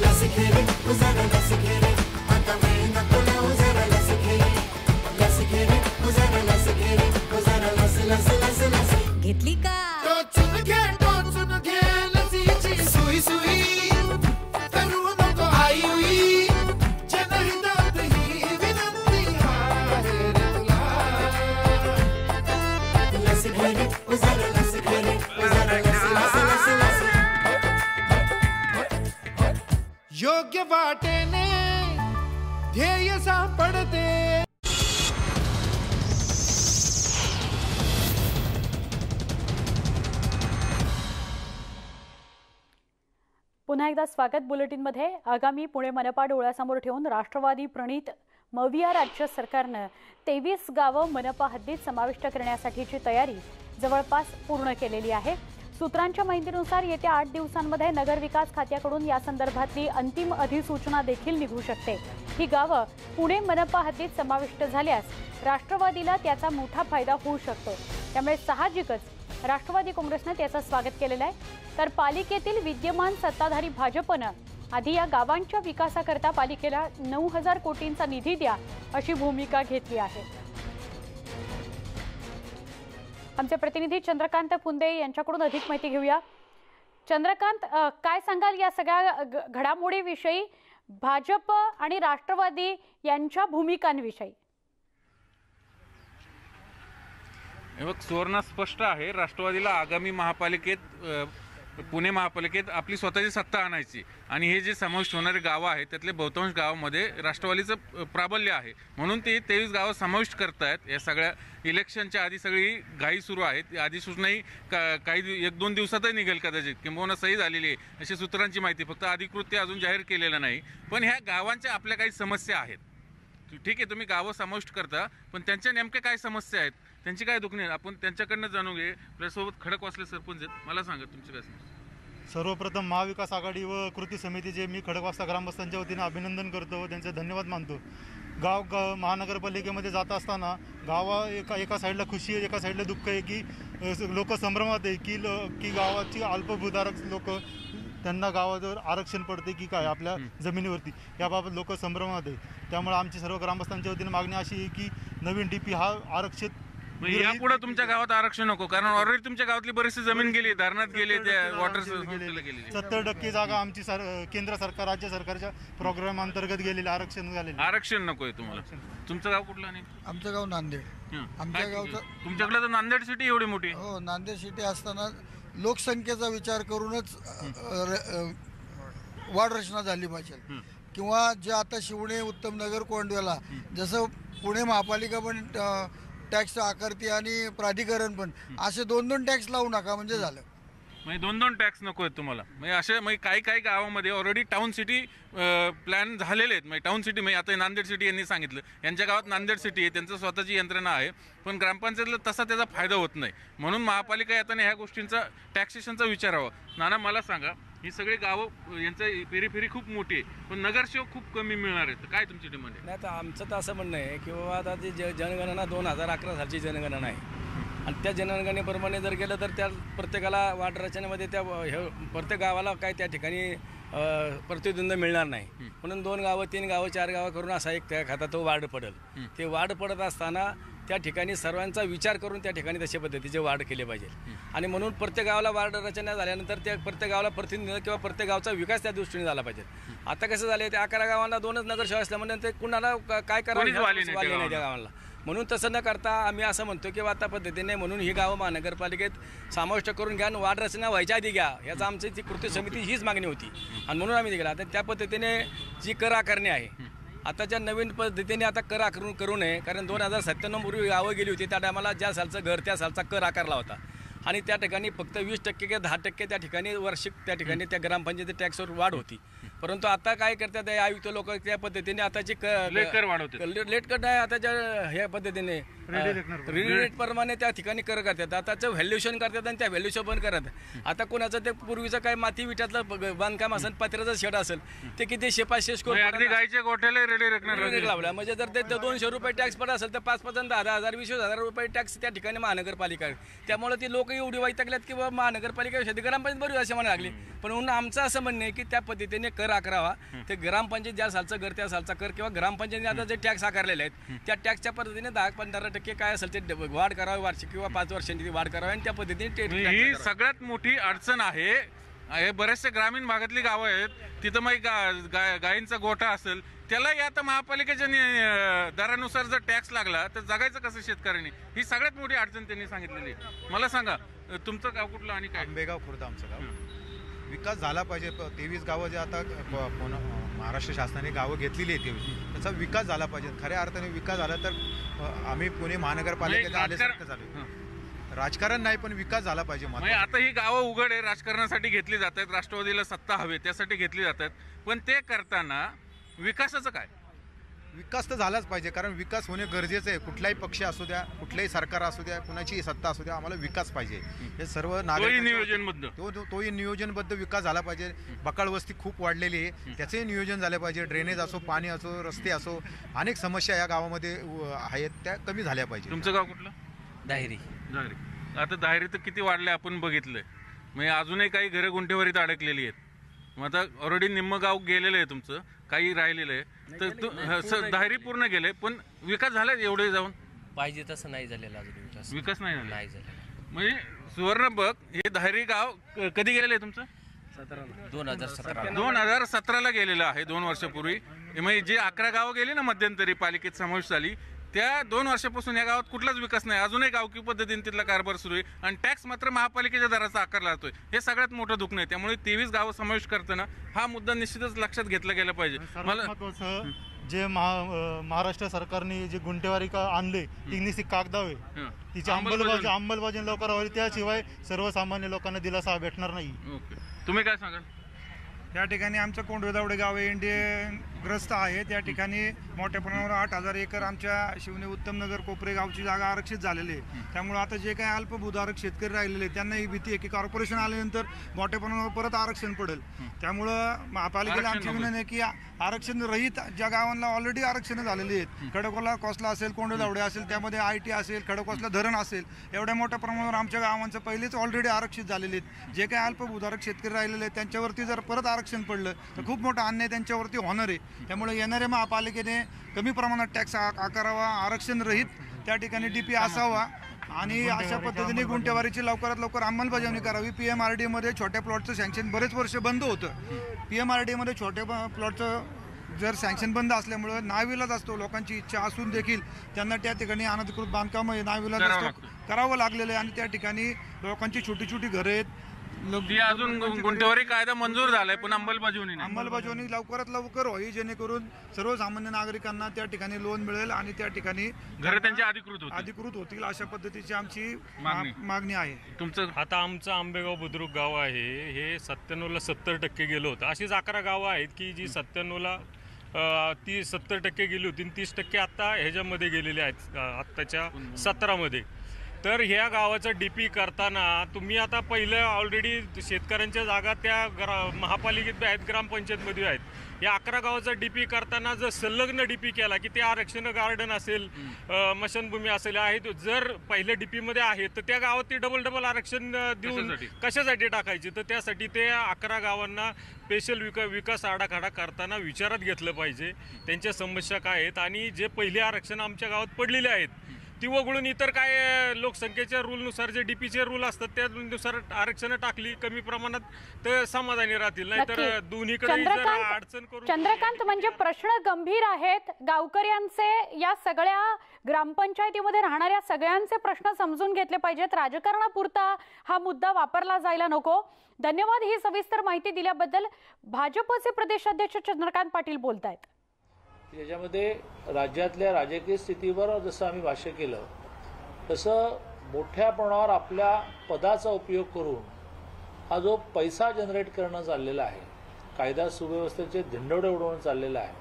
P: लस घे रे, जरा लस घे रे. आता वेळ नको लावू, जरा लस घे रे. लस घे रे, जरा लस घे रे. जरा लस लस लस लस घेतली का?
Q: टोचून घे लसीची सुई सुई. करू नको आईवी, जनहितात ही विनंती आहे रे तुला.
P: लस घे रे, जरा लस घे रे. जरा लस लस लस लस
Q: योग्य वाटेने ध्येय सापडते.
A: पुन्हा एकदा स्वागत बुलेटिनमध्ये. आगामी पुणे मनपा डोळ्यासमोर ठेवून राष्ट्रवादी प्रणित मविया राज्य सरकारनं 23 गावं मनपा हद्दीत समाविष्ट करण्यासाठीची तयारी जवळपास पूर्ण केलेली आहे. सूत्रांच्या माहितीनुसार येत्या 8 दिवसांमध्ये नगरविकास खात्याकडून या संदर्भातली अंतिम अधिसूचना देखील निघू शकते। ही गावं पुणे मनपा हद्दीत समाविष्ट झाल्यास राष्ट्रवादीला त्याचा मोठा फायदा होऊ शकतो। त्यामुळे साहजिकच राष्ट्रवादी काँग्रेसने त्याचं स्वागत केलेलं आहे। तर पालिकेतील विद्यमान सत्ताधारी भाजपनं आधी या गावांच्या विकासाकरता पालिकेला 9,000 कोटींचा निधी द्या अशी भूमिका घेतली आहे। आमचे प्रतिनिधी चंद्रकांत फुंदे यांच्याकडून अधिक माहिती घेऊया। चंद्रकांत, काय सांगाल या सगळ्या घडामोडीविषयी, भाजप आणि राष्ट्रवादी यांच्या भूमिकांविषयी?
B: हे बघ, सुवर्ण स्पष्ट आहे, राष्ट्रवादीला आगामी महापालिकेत पुणे महापालिकेत आपली स्वतःची सत्ता आणायची आणि हे जे समाविष्ट होणारे गावं आहेत त्यातले बहुतांश गावामध्ये राष्ट्रवादीचं प्राबल्य आहे, म्हणून ते 23 गावं समाविष्ट करतायत। या सगळ्या इलेक्शनच्या आधी सगळी घाई सुरू आहे। अधिसूचनाही काही 1-2 दिवसातही निघेल कदाचित, किंबहुना सही झालेली आहे अशी सूत्रांची माहिती, फक्त अधिकृत अजून जाहीर केलेलं नाही। पण ह्या गावांच्या आपल्या काही समस्या आहेत। ठीक आहे, तुम्ही गावं समाविष्ट करता, पण त्यांच्या नेमक्या काय समस्या आहेत, त्यांची काय दुखणी आहेत, आपण त्यांच्याकडनं जाणून घे। आपल्यासोबत खडकवासले सरपंच आहेत, मला सांगा तुमची काय समस्या?
R: सर्वप्रथम महाविकास आघाडी व कृती समितीचे मी खडकवासला ग्रामस्थांच्या वतीने अभिनंदन करतो व त्यांचे धन्यवाद मानतो। गाव महानगरपालिकेमध्ये जात असताना एका साईडला खुशी आहे, एका साईडला दुःख आहे की लोक संभ्रमात आहे की गावाची अल्पभूधारक लोक त्यांना गावावर आरक्षण पडते की काय आपल्या जमिनीवरती, याबाबत लोक संभ्रमात आहे। त्यामुळे आमची सर्व ग्रामस्थांच्या वतीने मागणी अशी आहे की नवीन DP हा आरक्षित
B: यापुढे तुमच्या गावात आरक्षण नको, कारण ऑलरेडी तुमच्या गावातली बरीचशी जमीन गेली, धरणात गेली, वॉटर गेली।
R: 70% जागा आमची केंद्र सरकार राज्य सरकारच्या प्रोग्राम अंतर्गत गेलेले आरक्षण झालेले।
B: आरक्षण नकोय तुम्हाला? तुमचं गाव कुठलं? नाही,
S: आमचं गाव नांदेड। आमच्या गावचं
B: तुमच्याकडे तर नांदेड सिटी एवढी मोठी?
S: हो, नांदेड सिटी असताना लोकसंख्येचा विचार करूनच वाढ रचना झाली पाहिजे, किंवा जे आता शिवणे उत्तम नगर कोंडव्याला जसं पुणे महापालिका पण टॅक्स आकारते आणि प्राधिकरण पण, असे 2-2 टॅक्स लावू नका म्हणजे झालं।
B: म्हणजे 2-2 टॅक्स नको आहेत तुम्हाला? म्हणजे असे काही गावामध्ये ऑलरेडी टाउन सिटी प्लॅन झालेले आहेत। म्हणजे टाउन सिटी म्हणजे आता नांदेड सिटी यांनी सांगितलं, यांच्या गावात नांदेड सिटी आहे, त्यांचं स्वतःची यंत्रणा आहे, पण ग्रामपंचायतीला तसा त्याचा फायदा होत नाही, म्हणून महापालिका येताना ह्या गोष्टींचा टॅक्सेशनचा विचार हवा। नाना, मला सांगा, ही सगळी गावं यांचं पेरीफेरी खूप मोठी आहे, पण नगरसेवक खूप कमी मिळणार आहेत, काय तुमची डिमांड आहे?
T: नाही, तर आमचं तर असं म्हणणं आहे की बाबा आता ती जनगणना 2011 सालची जनगणना आहे आणि त्या जनगणनेप्रमाणे जर गेलं तर त्या प्रत्येकाला वाढ रचनेमध्ये त्या प्रत्येक गावाला काय त्या ठिकाणी प्रतिद्वंद मिळणार नाही, म्हणून 2 गावं 3 गावं 4 गावं करून असा एक त्या खात्यात तो वाढ पडेल। ते वाढ पडत असताना त्या ठिकाणी सर्वांचा विचार करून त्या ठिकाणी तशा पद्धतीचे वाढ केले पाहिजे आणि म्हणून प्रत्येक गावाला वाढ रचना झाल्यानंतर त्या प्रत्येक गावाला प्रतिनिधी किंवा प्रत्येक गावचा विकास त्या दृष्टीने झाला पाहिजे। आता कसं झालं, ते 11 गावांना 2च नगरसेवक असल्यामुळे ते कुणाला काय करावं नाही त्या गावाला, म्हणून तसं न करता आम्ही असं म्हणतो की आता पद्धतीने म्हणून ही गावं महानगरपालिकेत समाविष्ट करून घ्या आणि वाढ रचना व्हायच्या आधी घ्या, याचा आमची ती कृती समिती हीच मागणी होती आणि म्हणून आम्ही गेला। आता त्या पद्धतीने जी कर आकारणी आहे, आताच्या नवीन पद्धतीने आता कर आकारून करू नये, कारण 2097 पूर्वी गावं गेली होती, त्या टायमाला ज्या सालचं घर त्या सालचा कर आकारला होता आणि त्या ठिकाणी फक्त 20% किंवा 10% त्या ठिकाणी वार्षिक त्या ठिकाणी त्या ग्रामपंचायती टॅक्सवर वाढ होती, परंतु आता काय करतात आयुक्त लोक त्या पद्धतीने आताची लेट कर नाही, आताच्या ह्या पद्धतीने रेट प्रमाणे त्या ठिकाणी कर करतात, आताचं व्हॅल्युएशन करतात आणि त्या व्हॅल्युएशन पण करतात। आता कोणाचं ते पूर्वीचं काय माती विटातलं बांधकाम असेल, पत्र्याचं शेड असेल, ते किती 500
B: गायच्या गोठ्याला रेडी
T: लावला, म्हणजे जर ते 200 रुपये टॅक्स पडत असेल तर 5-5 10,000 20,000 रुपये टॅक्स त्या ठिकाणी महानगरपालिका, त्यामुळे ती लोक एवढी वाईटकल्यात की बाबा महानगरपालिका शेती ग्रामपंचायत बरी असे म्हणायला लागली, पण म्हणून आमचं असं म्हणणं आहे की त्या पद्धतीने कर आकारावा, ते ग्रामपंचायत ज्या सालचं घर त्या सालचा कर किंवा ग्रामपंचायतीने आता जे टॅक्स आकारलेले आहेत त्या टॅक्सच्या पद्धतीने 10-15% काय असेल ते वाढ करावी, वार्षिक किंवा 5 वर्षांची वाढ करावी आणि त्या पद्धतीने
B: ही सगळ्यात मोठी अडचण आहे। हे बरेचसे ग्रामीण भागातली गावं आहेत, तिथं मग गायींचा गोठा असेल, त्यालाही आता महापालिकेच्या दरानुसार जर टॅक्स लागला तर जगायचं कसं शेतकऱ्यांनी, ही सगळ्यात मोठी अडचण त्यांनी सांगितलेली। मला सांगा, तुमचं गाव कुठलं आणि काय?
U: आंबेगाव खुर्द आमचं गाव। विकास झाला पाहिजे, 23 गावं जे आता महाराष्ट्र शासनाने गावं घेतलेली आहेत त्याचा विकास झाला पाहिजे, खऱ्या अर्थाने विकास झाला तर आम्ही पुणे महानगरपालिकेत आल्यासारखं झालं। राजकारण नाही, पण विकास झाला पाहिजे।
B: आता ही गावं उघड आहे, राजकारणासाठी घेतली जात आहेत, राष्ट्रवादीला सत्ता हवी त्यासाठी घेतली जात आहेत, पण ते करताना विकासाचं काय?
U: विकास तर झालाच पाहिजे, कारण विकास होणे गरजेचं आहे. कुठलाही पक्ष असू द्या, कुठल्याही सरकार असू द्या, कुणाची सत्ता असू द्या, आम्हाला विकास पाहिजे. हे सर्व तोही नियोजनबद्ध विकास झाला पाहिजे. बकाळ वस्ती खूप वाढलेली आहे, त्याचंही नियोजन झालं पाहिजे. ड्रेनेज असो, पाणी असो, रस्ते असो, अनेक समस्या या गावामध्ये आहेत, त्या कमी झाल्या पाहिजे.
B: तुमचं गाव कुठलं?
C: दाहेरी.
B: आता दाहेरी तर किती वाढले आपण बघितलंय, म्हणजे अजूनही काही घरं गुंठेवारीत अडकलेली आहेत. मग आता ऑलरेडी निम्म गाव गेलेलं आहे तुमचं, काही राहिलेलं आहे. तर दाहेरी पूर्ण गेले, पण विकास झाला एवढे जाऊन?
C: पाहिजे तसं नाही झालेला अजून
B: विकास नाही
C: झालेला.
B: म्हणजे सुवर्णबग हे दाहेरी गाव कधी गेलेलं आहे तुमचं?
C: 2017
B: गेलेलं आहे, 2 वर्षापूर्वी. म्हणजे जे 11 गावं गेली ना मध्यंतरी पालिकेत समावेश झाली, त्या 2 वर्षापासून या गावात कुठलाच विकास नाही. अजूनही गावकी पद्धतीने तिथला कारभार सुरू आहे आणि टॅक्स मात्र महापालिकेच्या दराचा आकारला जातोय. हे सगळ्यात मोठं दुःख नाही. त्यामुळे 23 गावं समावेश करताना हा मुद्दा निश्चितच लक्षात घेतला गेला पाहिजे.
R: महत्वाचं जे महाराष्ट्र सरकारने जे गुंठेवारी आणले ती कागदावे, तिची अंमलबजावणी लवकर व्हावी, त्याशिवाय सर्वसामान्य लोकांना दिलासा भेटणार नाही.
B: तुम्ही काय सांगाल?
V: या ठिकाणी आमचं कोंडवेदावडे गाव इंडियन ग्रस्त आहे. त्या ठिकाणी मोठ्या प्रमाणावर 8,000 एकर आमच्या शिवने उत्तमनगर कोपरे गावची जागा आरक्षित झालेली आहे. त्यामुळे आता जे काही अल्पभूधारक शेतकरी राहिलेले त्यांना ही भीती आहे की कॉर्पोरेशन आल्यानंतर मोठ्या प्रमाणावर परत आरक्षण पडेल. त्यामुळं महापालिकेला आमची विनंती आहे की आरक्षण रहित ज्या गावांना ऑलरेडी आरक्षण झालेली आहेत, खडकवासला कोसला असेल, कोंडवेदावडे असेल, त्यामध्ये IT असेल, खडकवासला धरण असेल, एवढ्या मोठ्या प्रमाणावर आमच्या गावांचं पहिलेच ऑलरेडी आरक्षित झालेले आहेत. जे काही अल्पभूधारक शेतकरी राहिलेले आहेत त्यांच्यावरती जर परत आरक्षण पडलं तर खूप मोठा अन्याय त्यांच्यावरती होणार आहे. त्यामुळे येणाऱ्या महापालिकेने कमी प्रमाणात टॅक्स आकारावा, आरक्षण रहित त्या ठिकाणी DP असावा आणि अशा पद्धतीने गुंठेवारीची लवकरात लवकर अंमलबजावणी करावी. PMRD मध्ये छोट्या प्लॉटचं सँक्शन बरेच वर्ष बंद होतं. PMRD मध्ये छोट्या प्लॉटचं जर सँक्शन बंद असल्यामुळं नाविलाज असतो, लोकांची इच्छा असून देखील त्यांना त्या ठिकाणी अनधिकृत बांधकाम नाविलाज असतो करावं लागलेलं आहे आणि त्या ठिकाणी लोकांची छोटी छोटी घरं आहेत.
B: अजून गुंठेवारी कायदा मंजूर झालाय पण
V: अंमलबजावणी लवकरात लवकर होईल, जेणेकरून सर्वसामान्य नागरिकांना त्या ठिकाणी लोन मिळेल आणि त्या ठिकाणी
B: घरं त्यांची अधिकृत
V: होतील. अशा पद्धतीची आमची मागणी आहे.
N: तुमचं आता आमचं आंबेगाव बुद्रुक गाव आहे, हे 97ला 70% गेलं होतं. अशीच 11 गावं आहेत की जी 97ला ती 70% गेली होती आणि 30% आता ह्याच्यामध्ये गेलेले आहेत आत्ताच्या 17मध्ये. तर ह्या गावाचं DP करताना तुम्ही आता पहिलं ऑलरेडी शेतकऱ्यांच्या जागा त्या महापालिकेत आहेत, ग्रामपंचायतमध्ये आहेत. या 11 गावाचा DP करताना जर संलग्न DP केला की ते आरक्षण गार्डन असेल, मशानभूमी असेल आहे, जर पहिल्या DPमध्ये आहे तर त्या गावात ते डबल आरक्षण देऊन कशासाठी टाकायचे? तर त्यासाठी ते 11 गावांना स्पेशल विकास आराखडा करताना विचारात घेतलं पाहिजे. त्यांच्या समस्या काय आहेत आणि जे पहिले आरक्षण आमच्या गावात पडलेले आहेत ती वगळून इतर काय लोकसंख्येच्या रूलनुसार जे DPचे रूल असतात त्यानुसार आरक्षण टाकली कमी प्रमाणात तर समाधानी राहतील. नाही तर दोन्हीकडे अडचण करून.
A: चंद्रकांत, म्हणजे प्रश्न गंभीर आहेत गावकऱ्यांचे, या सगळ्या ग्रामपंचायतीमध्ये राहणाऱ्या सगळ्यांचे प्रश्न समजून घेतले पाहिजेत. राजकारणापुरता हा मुद्दा वापरला जायला नको. धन्यवाद ही सविस्तर माहिती दिल्याबद्दल. भाजपचे प्रदेशाध्यक्ष चंद्रकांत पाटील बोलतायत.
W: याच्यामध्ये राज्यातल्या राजकीय स्थितीवर जसं आम्ही भाष्य केलं तसं मोठ्या प्रमाणावर आपल्या पदाचा उपयोग करून हा जो पैसा जनरेट करणं चाललेला आहे, कायदा सुव्यवस्थेचे धिंडवडे उडवणं चाललेलं आहे,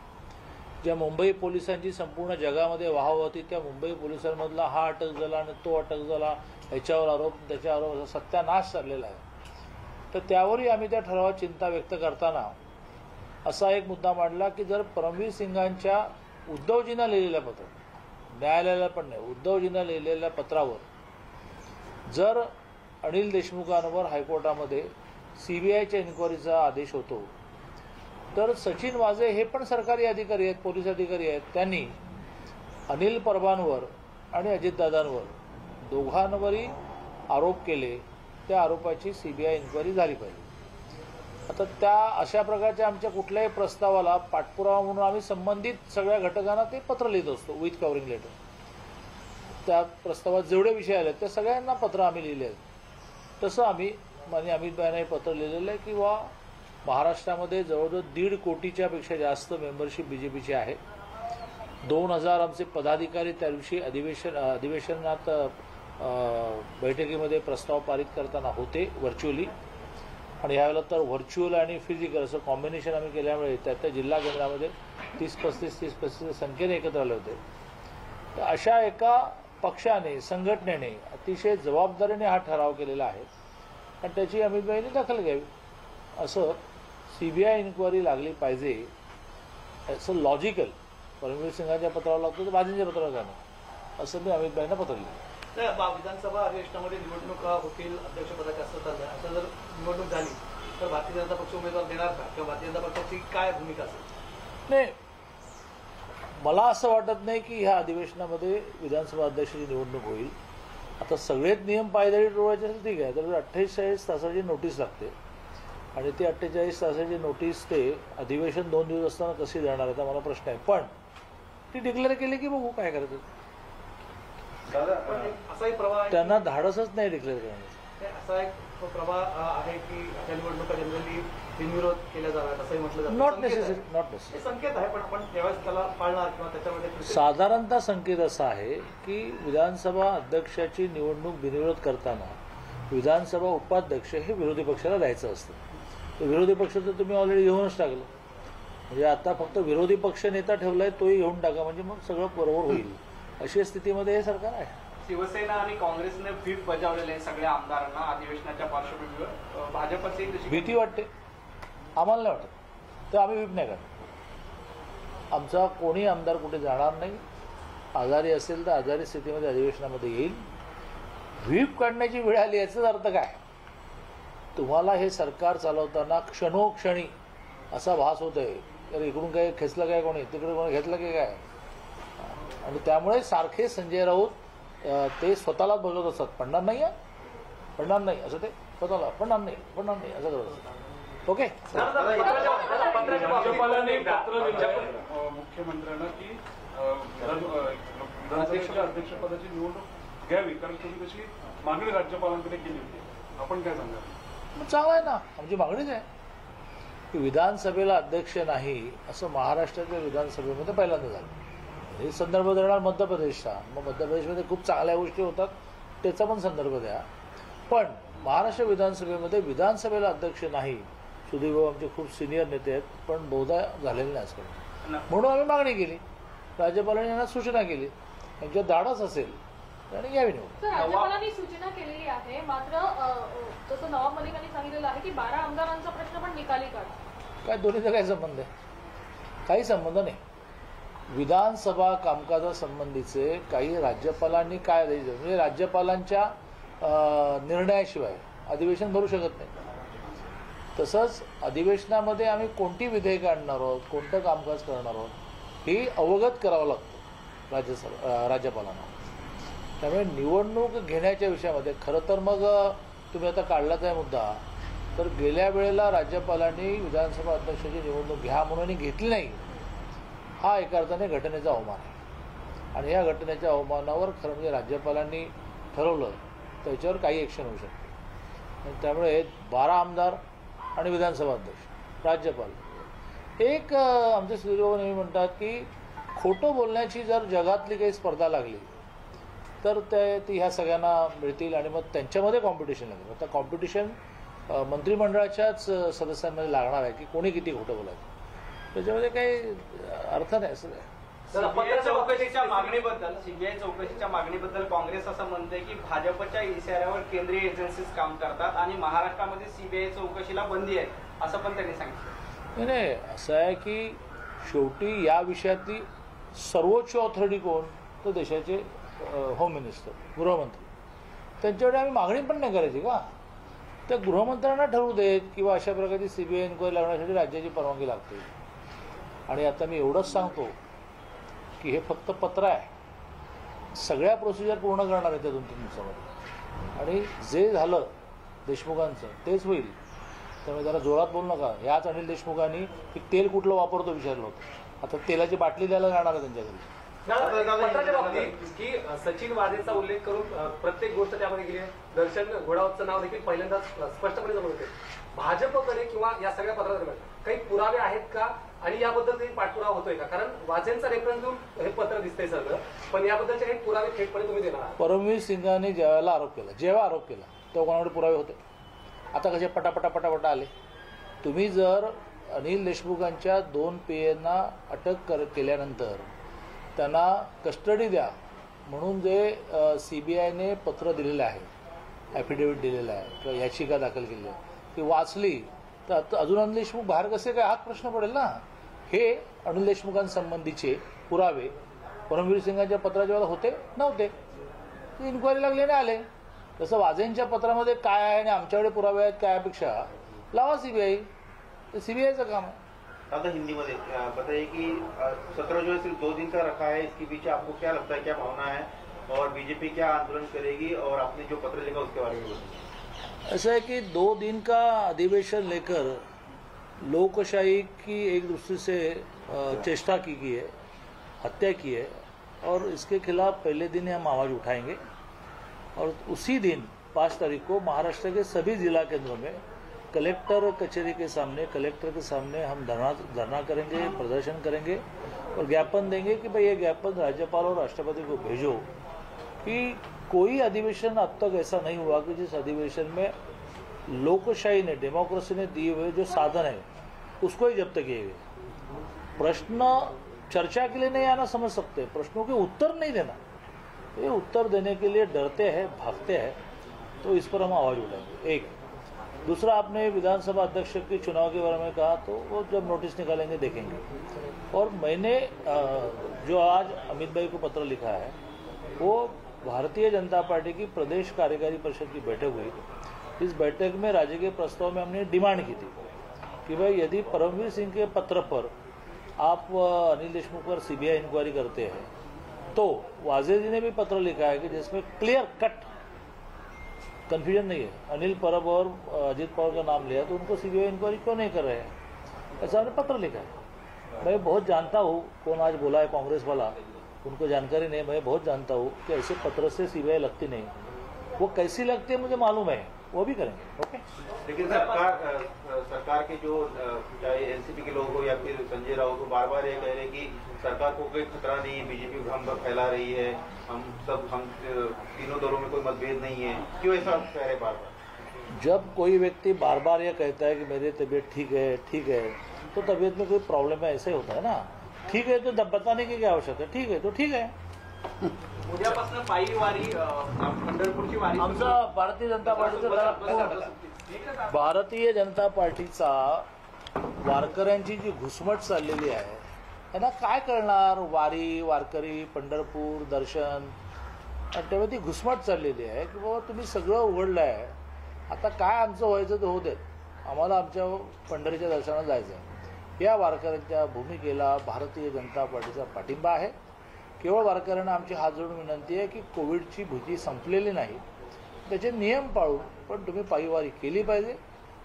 W: ज्या मुंबई पोलिसांची संपूर्ण जगामध्ये वाह होती त्या मुंबई पोलिसांमधला हा अटक झाला आणि तो अटक झाला, ह्याच्यावर आरोप त्याच्यावर आरोप, सत्यानाश चाललेला आहे. तर त्यावरही आम्ही त्या ठरावात चिंता व्यक्त करताना असा एक मुद्दा मांडला की जर परमवीर सिंगांच्या उद्धवजींना लिहिलेल्या पत्र, न्यायालयाला पण नाही, उद्धवजींना लिहिलेल्या पत्रावर जर अनिल देशमुखांवर हायकोर्टामध्ये CBIच्या इन्क्वायरीचा आदेश होतो तर सचिन वाझे हे पण सरकारी अधिकारी आहेत, पोलीस अधिकारी आहेत, त्यांनी अनिल परबांवर आणि अजितदादांवर दोघांवरही आरोप केले. त्या आरोपाची CBI इन्क्वायरी झाली पाहिजे. आता त्या अशा प्रकारच्या आमच्या कुठल्याही प्रस्तावाला पाठपुरावा म्हणून आम्ही संबंधित सगळ्या घटकांना ते पत्र लिहित असतो विथ कव्हरिंग लेटर. त्या प्रस्तावात जेवढे विषय आले त्या सगळ्यांना पत्र आम्ही लिहिले आहेत. तसं आम्ही माननीय अमित भाईंना हे पत्र लिहिलेलं आहे की महाराष्ट्रामध्ये जवळजवळ 1.5 कोटीच्या पेक्षा जास्त मेंबरशिप BJPची आहे. 2000 आमचे पदाधिकारी त्या दिवशी अधिवेशनात बैठकीमध्ये प्रस्ताव पारित करताना होते व्हर्च्युअली. आणि यावेळेला तर व्हर्च्युअल आणि फिजिकल असं कॉम्बिनेशन आम्ही केल्यामुळे त्या जिल्हा केंद्रामध्ये 30-35 संख्येने एकत्र आले होते. तर अशा एका पक्षाने संघटनेने अतिशय जबाबदारीने हा ठराव केलेला आहे आणि त्याची अमितभाईंनी दखल घ्यावी. असं CBI इन्क्वायरी लागली पाहिजे असं लॉजिकल परमवीर सिंगांच्या पत्रावर लागतं तर बाजींच्या पत्रावर का नाही असं मी अमितभाईंना पत्र लिहिलं.
L: विधानसभा अधिवेशनामध्ये निवडणुका होतील अध्यक्षपदाच्या असं चाललंय. असं जर निवडणूक झाली तर भारतीय जनता पक्ष उमेदवार देणार का किंवा भारतीय जनता पक्षाची काय भूमिका असेल?
W: नाही, मला असं वाटत नाही की ह्या अधिवेशनामध्ये विधानसभा अध्यक्षाची निवडणूक होईल. आता सगळेच नियम पायदळी टोळायचे असेल ठीक आहे, तर 48 तासाची नोटीस लागते आणि ती 48 तासाची नोटीस ते अधिवेशन 2 दिवस असताना कशी देणार आहे मला प्रश्न आहे. पण ती डिक्लेअर केली की बघू काय करायचं.
L: असाही प्रवाह
W: त्यांना धाडसच नाही डिक्लेअर करण्याचं.
L: असा एक प्रवाह आहे की अशा निवडणुका जनरली बिनविरोध केल्या जाणार असंही म्हटलं जातं.
W: Not necessary.
L: संकेत आहे पण आपण त्यावेळेस त्याला पाळणार किंवा त्याच्यामध्ये
W: साधारणतः संकेत असा आहे की विधानसभा अध्यक्षाची निवडणूक बिनविरोध करताना विधानसभा उपाध्यक्ष हे विरोधी पक्षाला द्यायचं असतं. तर विरोधी पक्ष तर तुम्ही ऑलरेडी घेऊनच टाकलं. म्हणजे आता फक्त विरोधी पक्ष नेता ठेवलाय तोही घेऊन टाका म्हणजे मग सगळं बरोबर होईल अशी स्थितीमध्ये हे सरकार आहे.
D: शिवसेना आणि काँग्रेसने व्हीप बजावलेले आहे सगळ्या आमदारांना अधिवेशनाच्या पार्श्वभूमीवर. भाजपची
W: भीती वाटते आम्हाला नाही वाटत, तर आम्ही व्हीप नाही करणार. आमचा कोणी आमदार कुठे जाणार नाही. आजारी असेल तर आजारी स्थितीमध्ये अधिवेशनामध्ये येईल. व्हीप काढण्याची वेळ आली याचाच अर्थ काय? तुम्हाला हे सरकार चालवताना क्षणोक्षणी असा भास होत आहे तर इकडून काय खेचलं काय कोणी, तिकडे कोणी घेतलं की काय. आणि त्यामुळे सारखे संजय राऊत ते स्वतःलाच बघत असतात. पडणार नाही आहे, पडणार नाही असं ते स्वतःला पडणार नाही असं करत असतात. ओके.
E: राज्यपालांनी पत्र दिलं मुख्यमंत्र्यांना की अध्यक्षपदाची निवडणूक घ्यावी कारण तुम्ही तशी मागणी राज्यपालांकडे केली होती. आपण काय सांगा?
W: चांगलं आहे ना. आमची मागणीच आहे की विधानसभेला अध्यक्ष नाही असं महाराष्ट्राच्या विधानसभेमध्ये पहिल्यांदा झालं. हे संदर्भ देणार मध्य प्रदेशचा. मग मध्य प्रदेशमध्ये खूप चांगल्या गोष्टी होतात त्याचा पण संदर्भ द्या. पण महाराष्ट्र विधानसभेमध्ये विधानसभेला अध्यक्ष नाही. सुधीरभाऊ आमचे खूप सिनियर नेते आहेत पण बहुधा झालेले नाही आजकाल. म्हणून आम्ही मागणी केली. राज्यपालांनी यांना सूचना केली. त्यांच्यात धाडस असेल आणि घ्यावी निवड.
A: राज्यपालांनी सूचना केलेली आहे मात्र तसं नवाब मलिकांनी सांगितलेलं आहे की 12 आमदारांचा प्रश्न पण निकाली काढा.
W: काय दोन्हीचा काय संबंध आहे? काही संबंध नाही. विधानसभा कामकाजासंबंधीचे काही राज्यपालांनी काय द्यायचं म्हणजे राज्यपालांच्या निर्णयाशिवाय अधिवेशन भरू शकत नाही. तसंच अधिवेशनामध्ये आम्ही कोणती विधेयकं आणणार आहोत, कोणतं कामकाज करणार आहोत हे अवगत करावं लागतं राज्यपालांना. त्यामुळे निवडणूक घेण्याच्या विषयामध्ये खरं तर मग तुम्ही आता काढलाच आहे मुद्दा, तर गेल्या वेळेला राज्यपालांनी विधानसभा अध्यक्षाची निवडणूक घ्या म्हणून घेतली नाही. हा एका अर्थाने घटनेचा अवमान आहे आणि या घटनेच्या अवमानावर खरं म्हणजे राज्यपालांनी ठरवलं त्याच्यावर काही ॲक्शन होऊ शकते. त्यामुळे 12 आमदार आणि विधानसभा अध्यक्ष राज्यपाल एक आमचे सुधीरभाऊ नेहमी म्हणतात की खोटं बोलण्याची जर जगातली काही स्पर्धा लागली तर ती ह्या सगळ्यांना मिळतील आणि मग त्यांच्यामध्ये कॉम्पिटिशन लागेल. आता कॉम्पिटिशन मंत्रिमंडळाच्याच सदस्यांमध्ये लागणार आहे की कोणी किती खोटं बोलायचं. त्याच्यामध्ये काही अर्थ नाही असं नाही.
D: चौकशीच्या मागणीबद्दल सीबीआय चौकशीच्या मागणीबद्दल काँग्रेस असं म्हणते की भाजपच्या इशाऱ्यावर केंद्रीय एजन्सीज काम करतात आणि महाराष्ट्रामध्ये सीबीआय चौकशीला बंदी आहे असं पण त्यांनी सांगितलं.
W: नाही असं आहे की शेवटी या विषयातली सर्वोच्च ऑथॉरिटी कोण तर देशाचे होम मिनिस्टर गृहमंत्री. त्यांच्याकडे आम्ही मागणी पण नाही करायची का? त्या गृहमंत्र्यांना ठरवू देत किंवा अशा प्रकारची सीबीआय इन्क्वायरी लागण्यासाठी राज्याची परवानगी लागते. आणि आता मी एवढंच सांगतो की हे फक्त पत्र आहे. सगळ्या प्रोसिजर पूर्ण करणार आहे त्या 2-3 दिवसामध्ये आणि जे झालं देशमुखांचं तेच होईल. त्यामुळे जरा जोरात बोलू नका. याच अनिल देशमुखांनी की तेल कुठलं वापरतो विचारलं होतं. आता तेलाची बाटली द्यायला जाणार आहे त्यांच्या घरी.
L: की सचिन वाझेचा उल्लेख करून प्रत्येक गोष्ट त्यामध्ये गेली. दर्शन घोडावतचं नाव देखील पहिल्यांदाच स्पष्टपणे समोर होते. भाजपकडे किंवा या सगळ्या पत्रादरम्यान काही पुरावे आहेत का आणि याबद्दल काही पाठपुरावा होतोय का? कारण वाझेंचा रेफरन्स देऊन हे पत्र दिसतंय सगळं पण याबद्दलचे काही पुरावे थेटपणे तुम्ही देणार आहात?
W: परमवीर सिंगांनी जेव्हा आरोप केला तेव्हा कोणाकडे पुरावे होते? आता कसे पटापटा आले. तुम्ही जर अनिल देशमुखांच्या 2 PAंना अटक केल्यानंतर त्यांना कस्टडी द्या म्हणून जे CBIने पत्र दिलेलं आहे, ॲफिडेव्हिट दिलेलं आहे किंवा याचिका दाखल केली आहे ती वाचली तर अजून अनिल देशमुख बाहेर कसे काय हा प्रश्न पडेल ना. हे अनिल देशमुखांसंबंधीचे पुरावे परमवीर सिंगांच्या पत्राच्या वेळेला होते नव्हते, ते इन्क्वायरी लागले आले. तसं वाझेंच्या पत्रामध्ये काय आहे आणि आमच्याकडे पुरावे आहेत काय अपेक्षा लावा CBI, ते CBIचं काम आहे.
G: दादा हिंदी में बताइए कि 17 जो है सिर्फ 2 दिन का रखा है, इसके पीछे आपको क्या लगता है, क्या भावना है और बीजेपी क्या आंदोलन करेगी और आपने जो पत्र लिखा उसके बारे में बताइए.
W: ऐसा है कि 2 दिन का अधिवेशन लेकर लोकशाही की एक दूसरे से चेष्टा की गई है, हत्या की है और इसके खिलाफ पहले दिन ही हम आवाज़ उठाएंगे और उसी दिन 5 तारीख को महाराष्ट्र के सभी जिला केंद्रों में कलेक्टर कचहरी के सामने, कलेक्टर के सामने हम धरना करेंगे, प्रदर्शन करेंगे और ज्ञापन देंगे कि भाई ये ज्ञापन राज्यपाल और राष्ट्रपति को भेजो कि कोई अधिवेशन अब तक ऐसा नहीं हुआ कि जिस अधिवेशन में लोकशाही ने, डेमोक्रेसी ने दिए हुए जो साधन है उसको ही जब्त किए गए. प्रश्न चर्चा के लिए नहीं आना समझ सकते, प्रश्नों के उत्तर नहीं देना, ये उत्तर देने के लिए डरते हैं, भागते हैं, तो इस पर हम आवाज़ उठाएंगे. एक दूसरा, आपने विधानसभा अध्यक्ष के चुनाव के बारे में कहा तो वो जब नोटिस निकालेंगे देखेंगे. और मैंने जो आज अमित भाई को पत्र लिखा है वो भारतीय जनता पार्टी की प्रदेश कार्यकारी परिषद की बैठक हुई. इस बैठक में राज्य के प्रस्ताव में हमने डिमांड की थी कि भाई यदि परमवीर सिंह के पत्र पर आप अनिल देशमुख पर CBI इंक्वायरी करते हैं तो वाजे जी ने भी पत्र लिखा है कि जिसमें क्लियर कट कन्फ्यूजन नहीं है, अनिल परब और अजित पवार का नाम लिया तो उनको CBI इंक्वायरी क्यों नहीं कर रहे हैं, ऐसा हमने पत्र लिखा है. मैं बहुत जानता हूँ कौन आज बोला है कांग्रेस वाला, उनको जानकारी नहीं. मैं बहुत जानता हूँ कि ऐसे पत्र से CBI लगती नहीं, वो कैसी लगती है मुझे मालूम है, वो भी करेंगे. ओके.
G: लेकिन सरकार के जो चाहे एनसीपी के लोग हो या फिर संजय राउत को बार बार ये कह रहे कि सरकार को कोई खतरा नहीं है, बीजेपी भ्रम फैला रही है, हम तीनों दलों में कोई मतभेद नहीं है, क्यों ऐसा कह रहे बार बार.
W: जब कोई व्यक्ति बार बार ये कहता है कि मेरी तबीयत ठीक है तो तबीयत में कोई प्रॉब्लम है, ऐसे होता है ना. ठीक है तो बताने की क्या आवश्यकता है, ठीक है तो ठीक है.
D: उद्यापासून पायी वारी पंढरपूरची वारी
W: आमचा भारतीय जनता पार्टीचा वारकऱ्यांची जी घुसमट चाललेली आहे त्यांना काय कळणार. वारी, वारकरी, पंढरपूर, दर्शन, तेव्हा ती घुसमट चाललेली आहे की बाबा तुम्ही सगळं उघडलं आहे, आता काय आमचं व्हायचं ते होऊ देत, आम्हाला आमच्या पंढरीच्या दर्शनाला जायचं आहे. या वारकऱ्यांच्या भूमिकेला भारतीय जनता पार्टीचा पाठिंबा आहे. केवळ वारकऱ्यांना आमची हात जोडून विनंती आहे की कोविडची भीती संपलेली नाही, त्याचे नियम पाळून पण तुम्ही पायीवारी केली पाहिजे.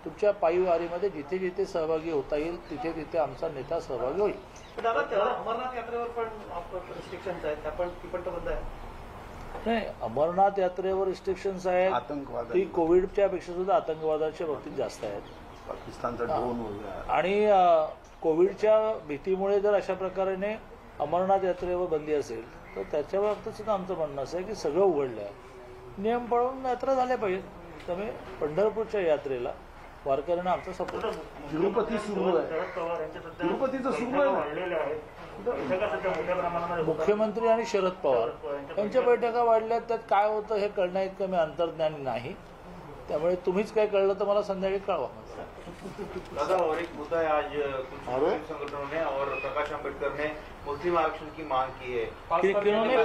W: तुमच्या पायीवारीमध्ये जिथे जिथे सहभागी होता येईल तिथे तिथे आमचा नेता सहभागी होईल.
D: दादा अमरनाथ यात्रेवर पण रिस्ट्रिक्शन्स आहेत, आपण ती पण बंद आहे.
W: नाही, अमरनाथ यात्रेवर रिस्ट्रिक्शन्स आहेत, ती कोविडच्या पेक्षा सुद्धा आतंकवादाच्या बाबतीत जास्त आहेत.
H: पाकिस्तानचा ड्रोन
W: आणि कोविडच्या भीतीमुळे जर अशा प्रकारे अमरनाथ यात्रेवर बंदी असेल तर त्याच्या बाबतीत सुद्धा आमचं म्हणणं असं आहे की सगळं उघडलं आहे, नियम पाळून यात्रा झाल्या पाहिजेत. त्यामुळे पंढरपूरच्या यात्रेला वारकऱ्यांना आमचा सपोर्ट.
H: तिरुपती सुरू आहे, तिरुपतीचं सुरू आहे.
W: मुख्यमंत्री आणि शरद पवार यांच्या बैठका वाढल्या, त्यात काय होतं हे कळण्या इतकं मी अंतर्ज्ञानी नाही, त्यामुळे तुम्हीच काय कळलं तर मला संध्याकाळी कळवा.
G: दादा और एक मुद्दा है, आज कुछ मुस्लिम संगठनों ने और प्रकाश आंबेडकर ने मुस्लिम आरक्षण की मांग की है.
W: किन्होंने?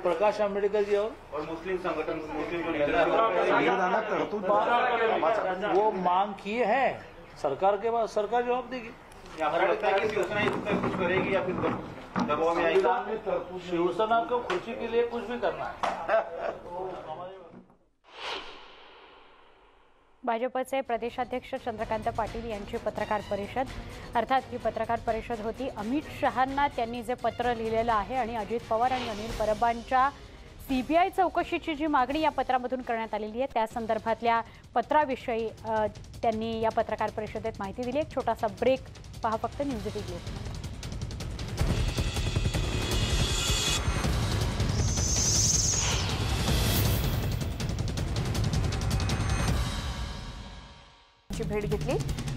W: प्रकाश आंबेडकर जी और
G: मुस्लिम संगठन, मुस्लिम जो
W: वो मांग की है, सरकार के बाद सरकार जवाब देगी.
G: कुछ करेगी या फिर दबाव में आएगी.
W: शिवसेना को खुशी के लिए कुछ भी करना है.
A: भाजपचे प्रदेशाध्यक्ष चंद्रकांत पाटील यांची पत्रकार परिषद, अर्थात ही पत्रकार परिषद होती. अमित शहांना त्यांनी जे पत्र लिहिलेलं आहे आणि अजित पवार आणि अनिल परबांच्या CBI चौकशीची जी मागणी या पत्रामधून करण्यात आलेली आहे त्या संदर्भातल्या पत्राविषयी त्यांनी या पत्रकार परिषदेत माहिती दिली. एक छोटासा ब्रेक पहा फक्त न्यूज 18.
F: यांची भेट घेतली.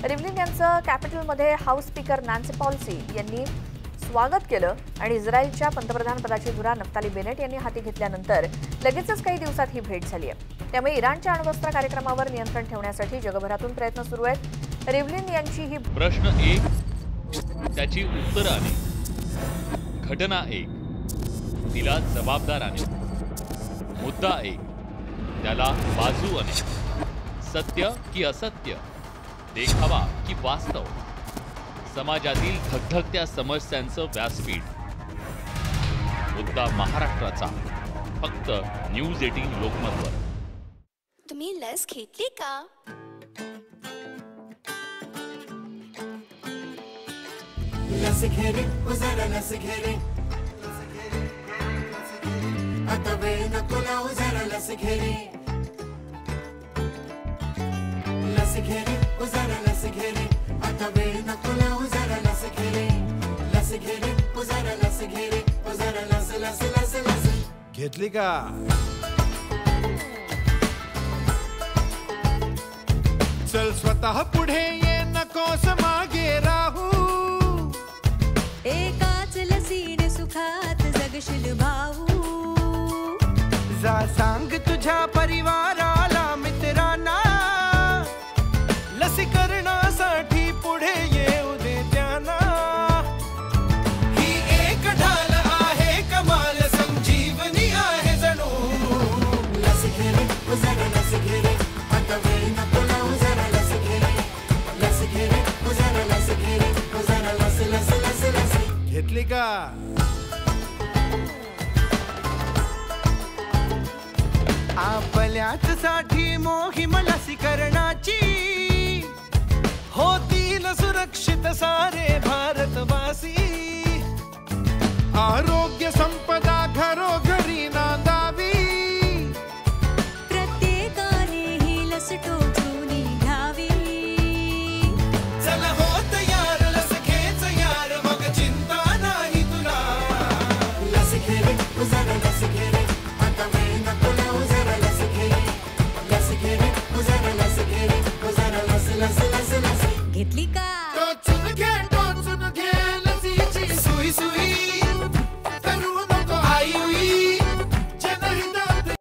F: रिव्हलिन यांचं कॅपिटलमध्ये हाऊस स्पीकर नॅन्सी पेलोसी यांनी स्वागत केलं आणि इस्रायलच्या पंतप्रधानपदाची धुरा नफ्ताली बेनेट यांनी हाती घेतल्यानंतर लगेचच काही दिवसात ही भेट झाली आहे. त्यामुळे इराणच्या अण्वस्त्र कार्यक्रमावर नियंत्रण ठेवण्यासाठी जगभरातून प्रयत्न सुरू आहेत. रिव्हलिन यांची ही
O: प्रश्न 1 त्याची उत्तराने, घटना 1 तिला जबाबदाराने, मुद्दा 1 त्याला बाजूने, सत्य की असत्य, देखावा की वास्तव, समाजातील धगधगत्या समस्यांचं व्यासपीठ. मुद्दा महाराष्ट्राचा, फक्त न्यूज 18 लोकमतवर.
I: तुम्ही लस घेतली का?
P: लस घे रे, जरा लस घे रे, आता वेळ नको लावू, जरा लस घे रे. लस घे रे, जरा लस घे रे, आता वेळ नको लावू, जरा लस घे रे. लस घे रे, जरा लस घे रे, जरा लस लस लस लस
J: घेतली का?
Q: चल स्वतः पुढे ये, नकोस मागे राहू.
I: एकाच लसीने सुखात जगशील भाऊ.
Q: जा सांग तुझ्या परिवाराला, मित्रांना, लसीकरणासाठी पुढे येऊ दे त्यांना. ही एक ढाल आहे कमाल, संजीवनी आहे जणू.
P: लस घे रे, जरा लस घे रे, आता वेळ नको लावू, जरा लस घे रे. लस घे रे, जरा लस घे रे, जरा लस लस लस लस
J: घेतली का?
Q: आपल्याच साठी मोहीम लसीकरणाची, होतील सुरक्षित सारे भारतवासी. आरोग्य संपदा घरोघरी नांदावी,
I: प्रत्येकाने ही लस टोचून घ्यावी.
Q: चल हो तयार, लस घेच यार, मग चिंता नाही तुला.
P: लस घे रे, जरा लस घे रे, आता वेळ नको लावू, जरा लस घे रे. लस घे रे, जरा लस घे रे, जरा लस लस लस लस
I: घेतली का?
Q: टोचून घे लसीची सुई सुई, करू नको आयुई, जनहितात.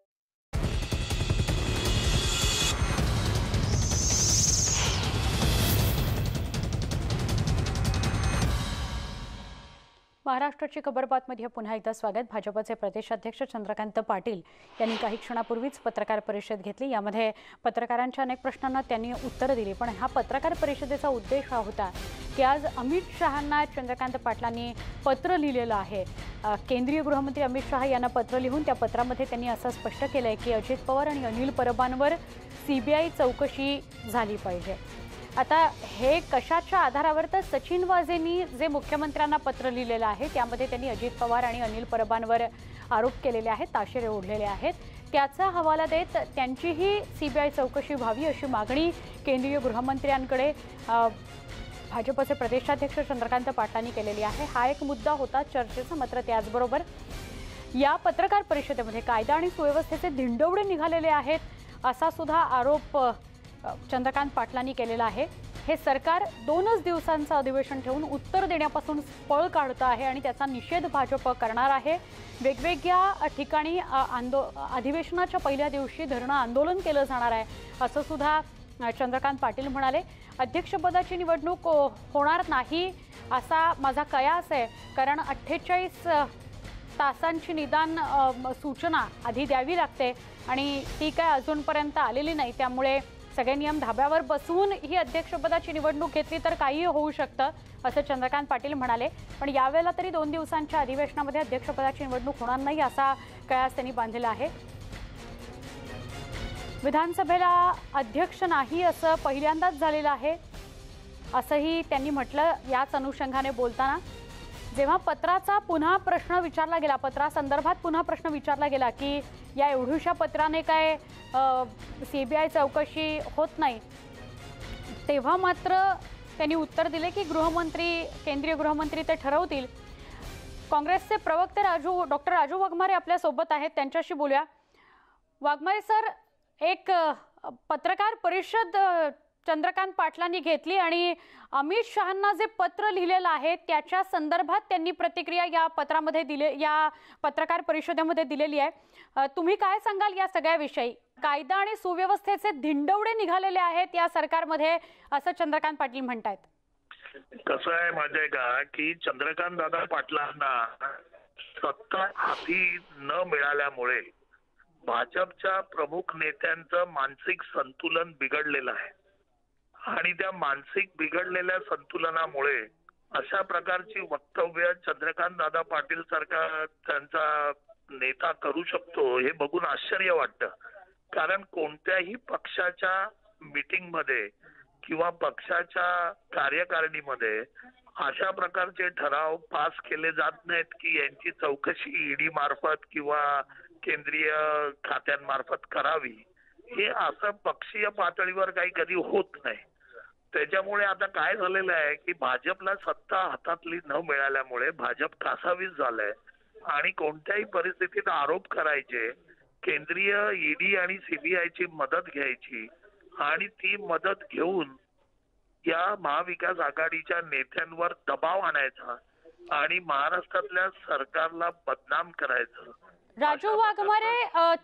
A: महाराष्ट्राची खबर बातमध्ये पुन्हा एकदा स्वागत. भाजपचे प्रदेशाध्यक्ष चंद्रकांत पाटील यांनी काही क्षणापूर्वीच पत्रकार परिषद घेतली. यामध्ये पत्रकारांच्या अनेक प्रश्नांना त्यांनी उत्तरं दिली. पण हा पत्रकार परिषदेचा उद्देश हा होता की आज अमित शहांना चंद्रकांत पाटलांनी पत्र लिहिलेलं आहे. केंद्रीय गृहमंत्री अमित शहा यांना पत्र लिहून त्या पत्रामध्ये त्यांनी असं स्पष्ट केलं आहे की अजित पवार आणि अनिल परबांवर CBI चौकशी झाली पाहिजे. आता हे कशाच्या आधारावर, तर सचिन वाझेंनी जे मुख्यमंत्र्यांना पत्र लिहिलेलं आहे त्यामध्ये त्यांनी अजित पवार आणि अनिल परबांवर आरोप केलेले आहेत, ताशेरे ओढलेले आहेत. त्याचा हवाला देत त्यांचीही CBI चौकशी व्हावी अशी मागणी केंद्रीय गृहमंत्र्यांकडे भाजपचे प्रदेशाध्यक्ष चंद्रकांत पाटलांनी केलेली आहे. हा एक मुद्दा होता चर्चेचा. मात्र त्याचबरोबर या पत्रकार परिषदेमध्ये कायदा आणि सुव्यवस्थेचे धिंडवडे निघालेले आहेत असा सुद्धा आरोप चंद्रकांत पाटलांनी केलेला आहे. हे सरकार 2च दिवसांचं अधिवेशन ठेवून उत्तर देण्यापासून पळ काढतं आहे आणि त्याचा निषेध भाजप करणार आहे. वेगवेगळ्या ठिकाणी अधिवेशनाच्या पहिल्या दिवशी धरणं आंदोलन केलं जाणार आहे असं सुद्धा चंद्रकांत पाटील म्हणाले. अध्यक्षपदाची निवडणूक होणार नाही असा माझा कयास आहे, कारण 48 तासांची निदान सूचना आधी द्यावी लागते आणि ती काय अजूनपर्यंत आलेली नाही. त्यामुळे सगळे नियम धाब्यावर बसवून ही अध्यक्षपदाची निवडणूक घेतली तर काहीही होऊ शकतं असं चंद्रकांत पाटील म्हणाले. पण यावेळेला तरी 2 दिवसांच्या अधिवेशनामध्ये अध्यक्षपदाची निवडणूक होणार नाही असा कयास त्यांनी बांधलेला आहे. विधानसभेला अध्यक्ष नाही असं पहिल्यांदाच झालेलं आहे असंही त्यांनी म्हटलं. याच अनुषंगाने बोलताना जेव्हा पत्राचा पुन्हा प्रश्न विचारला गेला, पत्रासंदर्भात पुन्हा प्रश्न विचारला गेला की या एवढ्याशा पत्राने काय CBI चौकशी होत नाही, तेव्हा मात्र त्यांनी उत्तर दिले की केंद्रीय गृहमंत्री ते ठरवतील. काँग्रेसचे प्रवक्ते डॉक्टर राजू वाघमारे आपल्यासोबत आहेत, त्यांच्याशी बोलूया. वाघमारे सर, एक पत्रकार परिषद चंद्रकांत पाटलांनी घेतली आणि अमित शहांना जे पत्र लिहिलेलं आहे त्याच्या संदर्भात त्यांनी प्रतिक्रिया या पत्रामध्ये या पत्रकार परिषदेमध्ये दिलेली आहे. तुम्ही काय सांगाल या सगळ्याविषयी? कायदा आणि सुव्यवस्थेचे धिंडवडे निघालेले आहेत या सरकारमध्ये असं चंद्रकांत पाटील म्हणतायत.
J: कसं आहे माहितीये का की चंद्रकांत दादा पाटलांना सत्ता हाती न मिळाल्यामुळे भाजपच्या प्रमुख नेत्यांचं मानसिक संतुलन बिघडलेलं आहे आणि त्या मानसिक बिघडलेल्या संतुलनामुळे अशा प्रकारची वक्तव्य चंद्रकांत दादा पाटील सारखा त्यांचा नेता करू शकतो हे बघून आश्चर्य वाटतं. कारण कोणत्याही पक्षाच्या मीटिंग मध्ये किंवा पक्षाच्या कार्यकारिणीमध्ये अशा प्रकारचे ठराव पास केले जात नाहीत की यांची चौकशी ईडी मार्फत किंवा केंद्रीय खात्यांमार्फत करावी. हे असं पक्षीय पातळीवर काही कधी होत नाही. त्याच्यामुळे आता काय झालेलं आहे की भाजपला सत्ता हातातली न मिळाल्यामुळे भाजप कासावीस झालंय आणि कोणत्याही परिस्थितीत आरोप करायचे, केंद्रीय ईडी आणि सीबीआयची मदत घ्यायची आणि ती मदत घेऊन या महाविकास आघाडीच्या नेत्यांवर दबाव आणायचा आणि महाराष्ट्रातल्या सरकारला बदनाम करायचं.
A: राजू वाघमारे,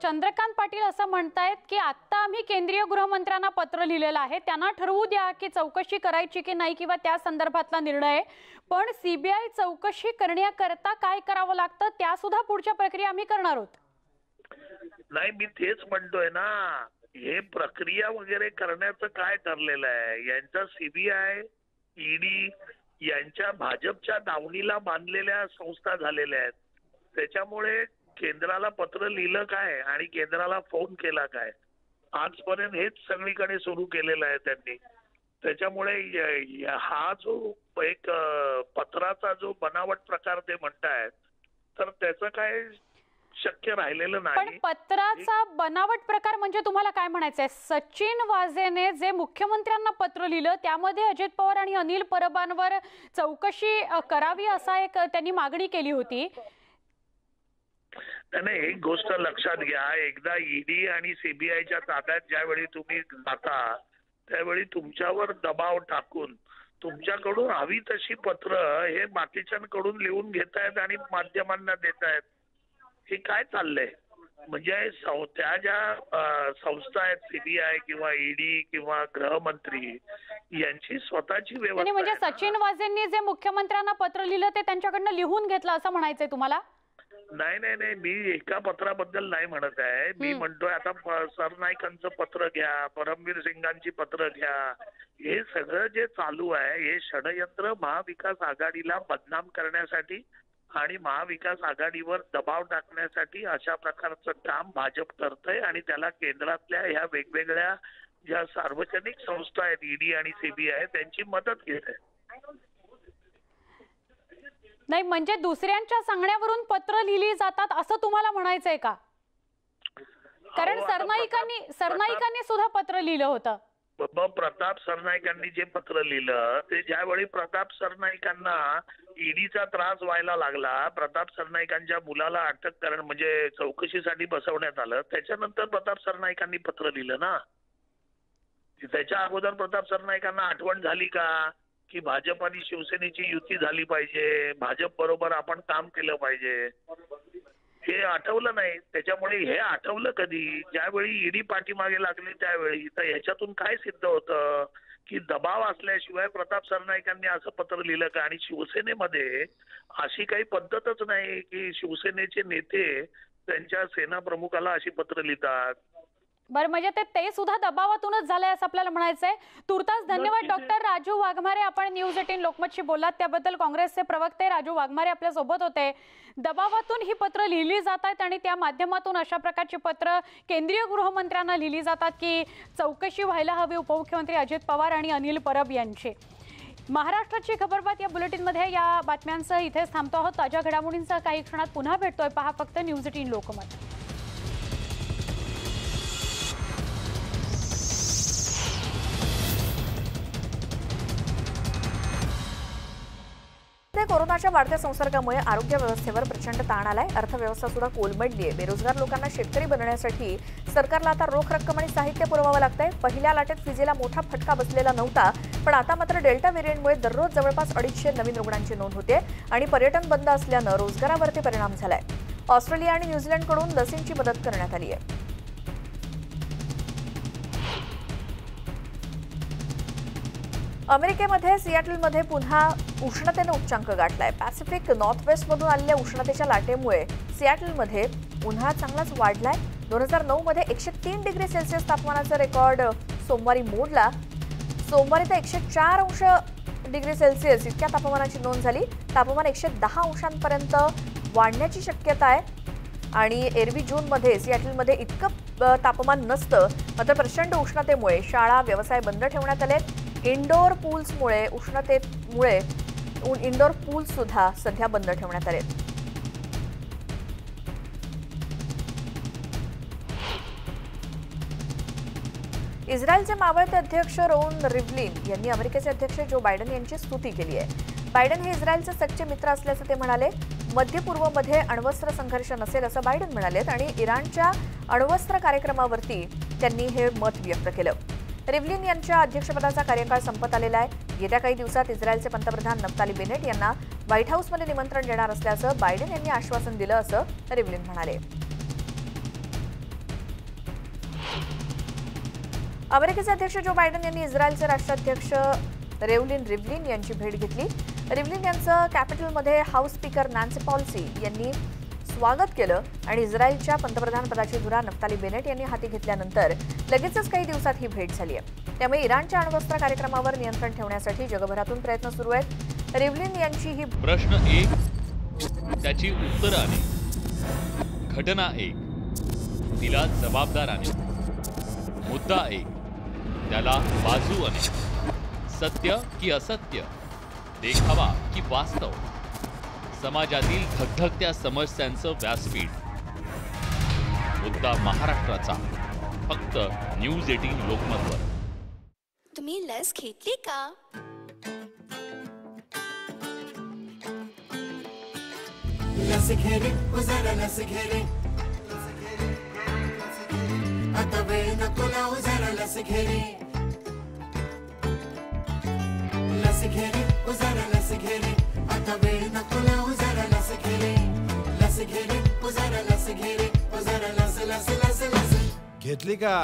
A: चंद्रकांत पाटील असं म्हणतायत की आता आम्ही केंद्रीय गृहमंत्र्यांना पत्र लिहिलेलं आहे, त्यांना ठरवू द्या की चौकशी करायची की नाही किंवा त्या संदर्भातला निर्णय. पण सीबीआय चौकशी करण्याकरता काय करावं लागतं त्या सुद्धा पुढच्या प्रक्रिया आम्ही करणार आहोत.
J: नाही, मी तेच म्हणतोय ना, हे प्रक्रिया वगैरे करण्याचं काय ठरलेलं आहे? यांचा सीबीआय ईडी यांच्या भाजपच्या दावणीला बांधलेल्या संस्था झालेल्या आहेत. त्याच्यामुळे केंद्राला पत्र लिहिलं काय आणि केंद्राला फोन केला काय आजपर्यंत हेच सगळीकडे सुरू केलेलं आहे त्यांनी. त्याच्यामुळे हा जो एक पत्राचा जो बनावट प्रकार ते म्हणतायत तर त्याचं काय शक्य राहिलेलं नाही.
A: पण पत्राचा बनावट प्रकार म्हणजे तुम्हाला काय म्हणायचंय? सचिन वाझेने जे मुख्यमंत्र्यांना पत्र लिहिलं त्यामध्ये अजित पवार आणि अनिल परबांवर चौकशी करावी असा एक त्यांनी मागणी केली होती.
J: नाही, एक गोष्ट लक्षात घ्या, एकदा ईडी आणि सीबीआयच्या ताब्यात ज्यावेळी तुम्ही जाता त्यावेळी तुमच्यावर दबाव टाकून तुमच्याकडून हवी तशी पत्र हे बाकीच्यांकडून लिहून घेतायत आणि माध्यमांना देतायत. हे काय चाललंय? म्हणजे त्या ज्या संस्था आहेत सीबीआय किंवा ईडी किंवा गृहमंत्री यांची स्वतःची व्यवस्था.
A: म्हणजे सचिन वाझेंनी जे मुख्यमंत्र्यांना पत्र लिहिलं ते त्यांच्याकडनं लिहून घेतलं असं म्हणायचंय तुम्हाला?
J: नाही नाही नाही, मी एका पत्राबद्दल नाही म्हणत आहे. मी म्हणतोय आता सरनाईकांचं पत्र घ्या, परमवीर सिंगांची पत्र घ्या, हे सगळं जे चालू आहे हे षडयंत्र महाविकास आघाडीला बदनाम करण्यासाठी आणि महाविकास आघाडीवर दबाव टाकण्यासाठी अशा प्रकारचं काम भाजप करतंय आणि त्याला केंद्रातल्या ह्या वेगवेगळ्या ज्या सार्वजनिक संस्था आहेत ईडी आणि सीबीआय त्यांची मदत घेत आहे.
A: नाही, म्हणजे दुसऱ्यांच्या सांगण्यावरून पत्र लिहिली जातात असं तुम्हाला म्हणायचंय का? कारण सरनाईकांनी सुद्धा पत्र लिहिलं होतं.
J: प्रताप सरनाईकांनी जे पत्र लिहिलं ते ज्यावेळी प्रताप सरनाईकांना ईडीचा त्रास व्हायला लागला, प्रताप सरनाईकांच्या मुलाला अटक करणं म्हणजे चौकशीसाठी बसवण्यात आलं, त्याच्यानंतर प्रताप सरनाईकांनी पत्र लिहिलं ना. त्याच्या अगोदर प्रताप सरनाईकांना आठवण झाली का की भाजप आणि शिवसेनेची युती झाली पाहिजे, भाजप बरोबर आपण काम केलं पाहिजे? हे आठवलं नाही. त्याच्यामुळे हे आठवलं कधी? ज्यावेळी ईडी पाठीमागे लागली त्यावेळी. तर ह्याच्यातून काय सिद्ध होतं की दबाव असल्याशिवाय प्रताप सरनाईकांनी असं पत्र लिहिलं का? आणि शिवसेनेमध्ये अशी काही पद्धतच नाही की शिवसेनेचे नेते त्यांच्या सेना प्रमुखाला अशी पत्र लिहितात.
A: बरं, म्हणजे ते सुद्धा दबावातूनच झालंय असं आपल्याला म्हणायचंय. तुर्तास धन्यवाद डॉक्टर राजू वाघमारे. आपण न्यूज 18 लोकमतशी बोललात त्याबद्दल. काँग्रेसचे प्रवक्ते राजू वाघमारे आपल्या सोबत होते. दबावातून ही पत्र लिहिली जात आहेत आणि त्या माध्यमातून अशा प्रकारची पत्र केंद्रीय गृहमंत्र्यांना लिहिली जातात की चौकशी व्हायला हवी उपमुख्यमंत्री अजित पवार आणि अनिल परब यांची. महाराष्ट्राची खबरबात या बुलेटिनमध्ये या बातम्यांसह इथेच थांबतो आहोत. ताज्या घडामोडींसह काही क्षणात पुन्हा भेटतोय. पहा फक्त न्यूज 18 लोकमत.
F: कोरोनाच्या वाढत्या संसर्गामुळे आरोग्य व्यवस्थेवर प्रचंड ताण आलाय. अर्थव्यवस्था सुद्धा कोलमडलीय. बेरोजगार लोकांना शेतकरी बनवण्यासाठी सरकारला आता रोख रक्कम आणि साहित्य पुरवावं लागतंय. पहिल्या लाटेत विजेला मोठा फटका बसलेला नव्हता, पण आता मात्र डेल्टा व्हेरियंटमुळे दररोज जवळपास 250 नवीन रुग्णांची नोंद होते आणि पर्यटन बंद असल्यानं रोजगारावरती परिणाम झालाय. ऑस्ट्रेलिया आणि न्यूझीलंडकडून लसींची मदत करण्यात आली आहे. अमेरिकेमध्ये सियाटलमध्ये पुन्हा उष्णतेनं उच्चांक गाठलाय. पॅसिफिक नॉर्थवेस्टमधून आलेल्या उष्णतेच्या लाटेमुळे सियाटलमध्ये उन्हाळा चांगलाच वाढलाय. 2009 मध्ये 103 डिग्री सेल्सिअस तापमानाचा रेकॉर्ड सोमवारी मोडला. सोमवारी तर 104 डिग्री सेल्सिअस इतक्या तापमानाची नोंद झाली. तापमान 110 अंशांपर्यंत वाढण्याची शक्यता आहे. आणि एरवी जूनमध्ये सियाटलमध्ये इतकं तापमान नसतं, मात्र प्रचंड उष्णतेमुळे शाळा व्यवसाय बंद ठेवण्यात आले. इंडोर पूल्समुळे उष्णतेमुळे इंडोर पूल्स सुद्धा सध्या बंद ठेवण्यात आले. इस्रायलचे मावळते अध्यक्ष रोन रिव्हलिन यांनी अमेरिकेचे अध्यक्ष जो बायडन यांची स्तुती केली आहे. बायडन हे इस्रायलचे सच्चे मित्र असल्याचं ते म्हणाले. मध्य पूर्वमध्ये अण्वस्त्र संघर्ष नसेल असं बायडन म्हणालेत आणि इराणच्या अण्वस्त्र कार्यक्रमावरती त्यांनी हे मत व्यक्त केलं. रिव्हलिन यांच्या अध्यक्षपदाचा कार्यकाळ संपत आलेला आहे. येत्या काही दिवसात इस्रायलचे पंतप्रधान नफ्ताली बेनेट यांना व्हाईट हाऊसमध्ये निमंत्रण देणार असल्याचं बायडन यांनी आश्वासन दिलं असं रिव्हलिन म्हणाले. अमेरिकेचे अध्यक्ष जो बायडन यांनी इस्रायलचे राष्ट्राध्यक्ष रेव्हलिन रिव्हलिन यांची भेट घेतली. रिव्हलिन यांचं कॅपिटलमध्ये हाऊस स्पीकर नॅन्सी पेलोसी यांनी स्वागत केलं आणि इस्रायलच्या पंतप्रधानपदाची धुरा नफ्ताली बेनेट यांनी हाती घेतल्यानंतर लगेचच काही दिवसात ही भेट झाली आहे. त्यामुळे इराणच्या अण्वस्त्र कार्यक्रमावर नियंत्रण ठेवण्यासाठी जगभरातून प्रयत्न सुरू आहेत. रिव्हलिन यांची ही
O: प्रश्न 1 त्याची उत्तराने, घटना 1 तिला जबाबदाराने, मुद्दा 1 त्याला बाजू अनेक, सत्य की असत्य, देखावा की वास्तव, समाजातील धगधगत्या समस्यांचं व्यासपीठ. मुद्दा महाराष्ट्राचा, फक्त न्यूज 18 लोकमतवर.
K: तुम्ही लस घेतली का?
P: लस घे रे, जरा लस घे रे. आता वेळ नको लावू, जरा लस घे रे. लस घे रे, जरा लस घे रे. आता वेळ नको लावू, जरा लस घे रे. लस घे रे, जरा लस घे रे. जरा लस लस लस लस.
M: घेतली का?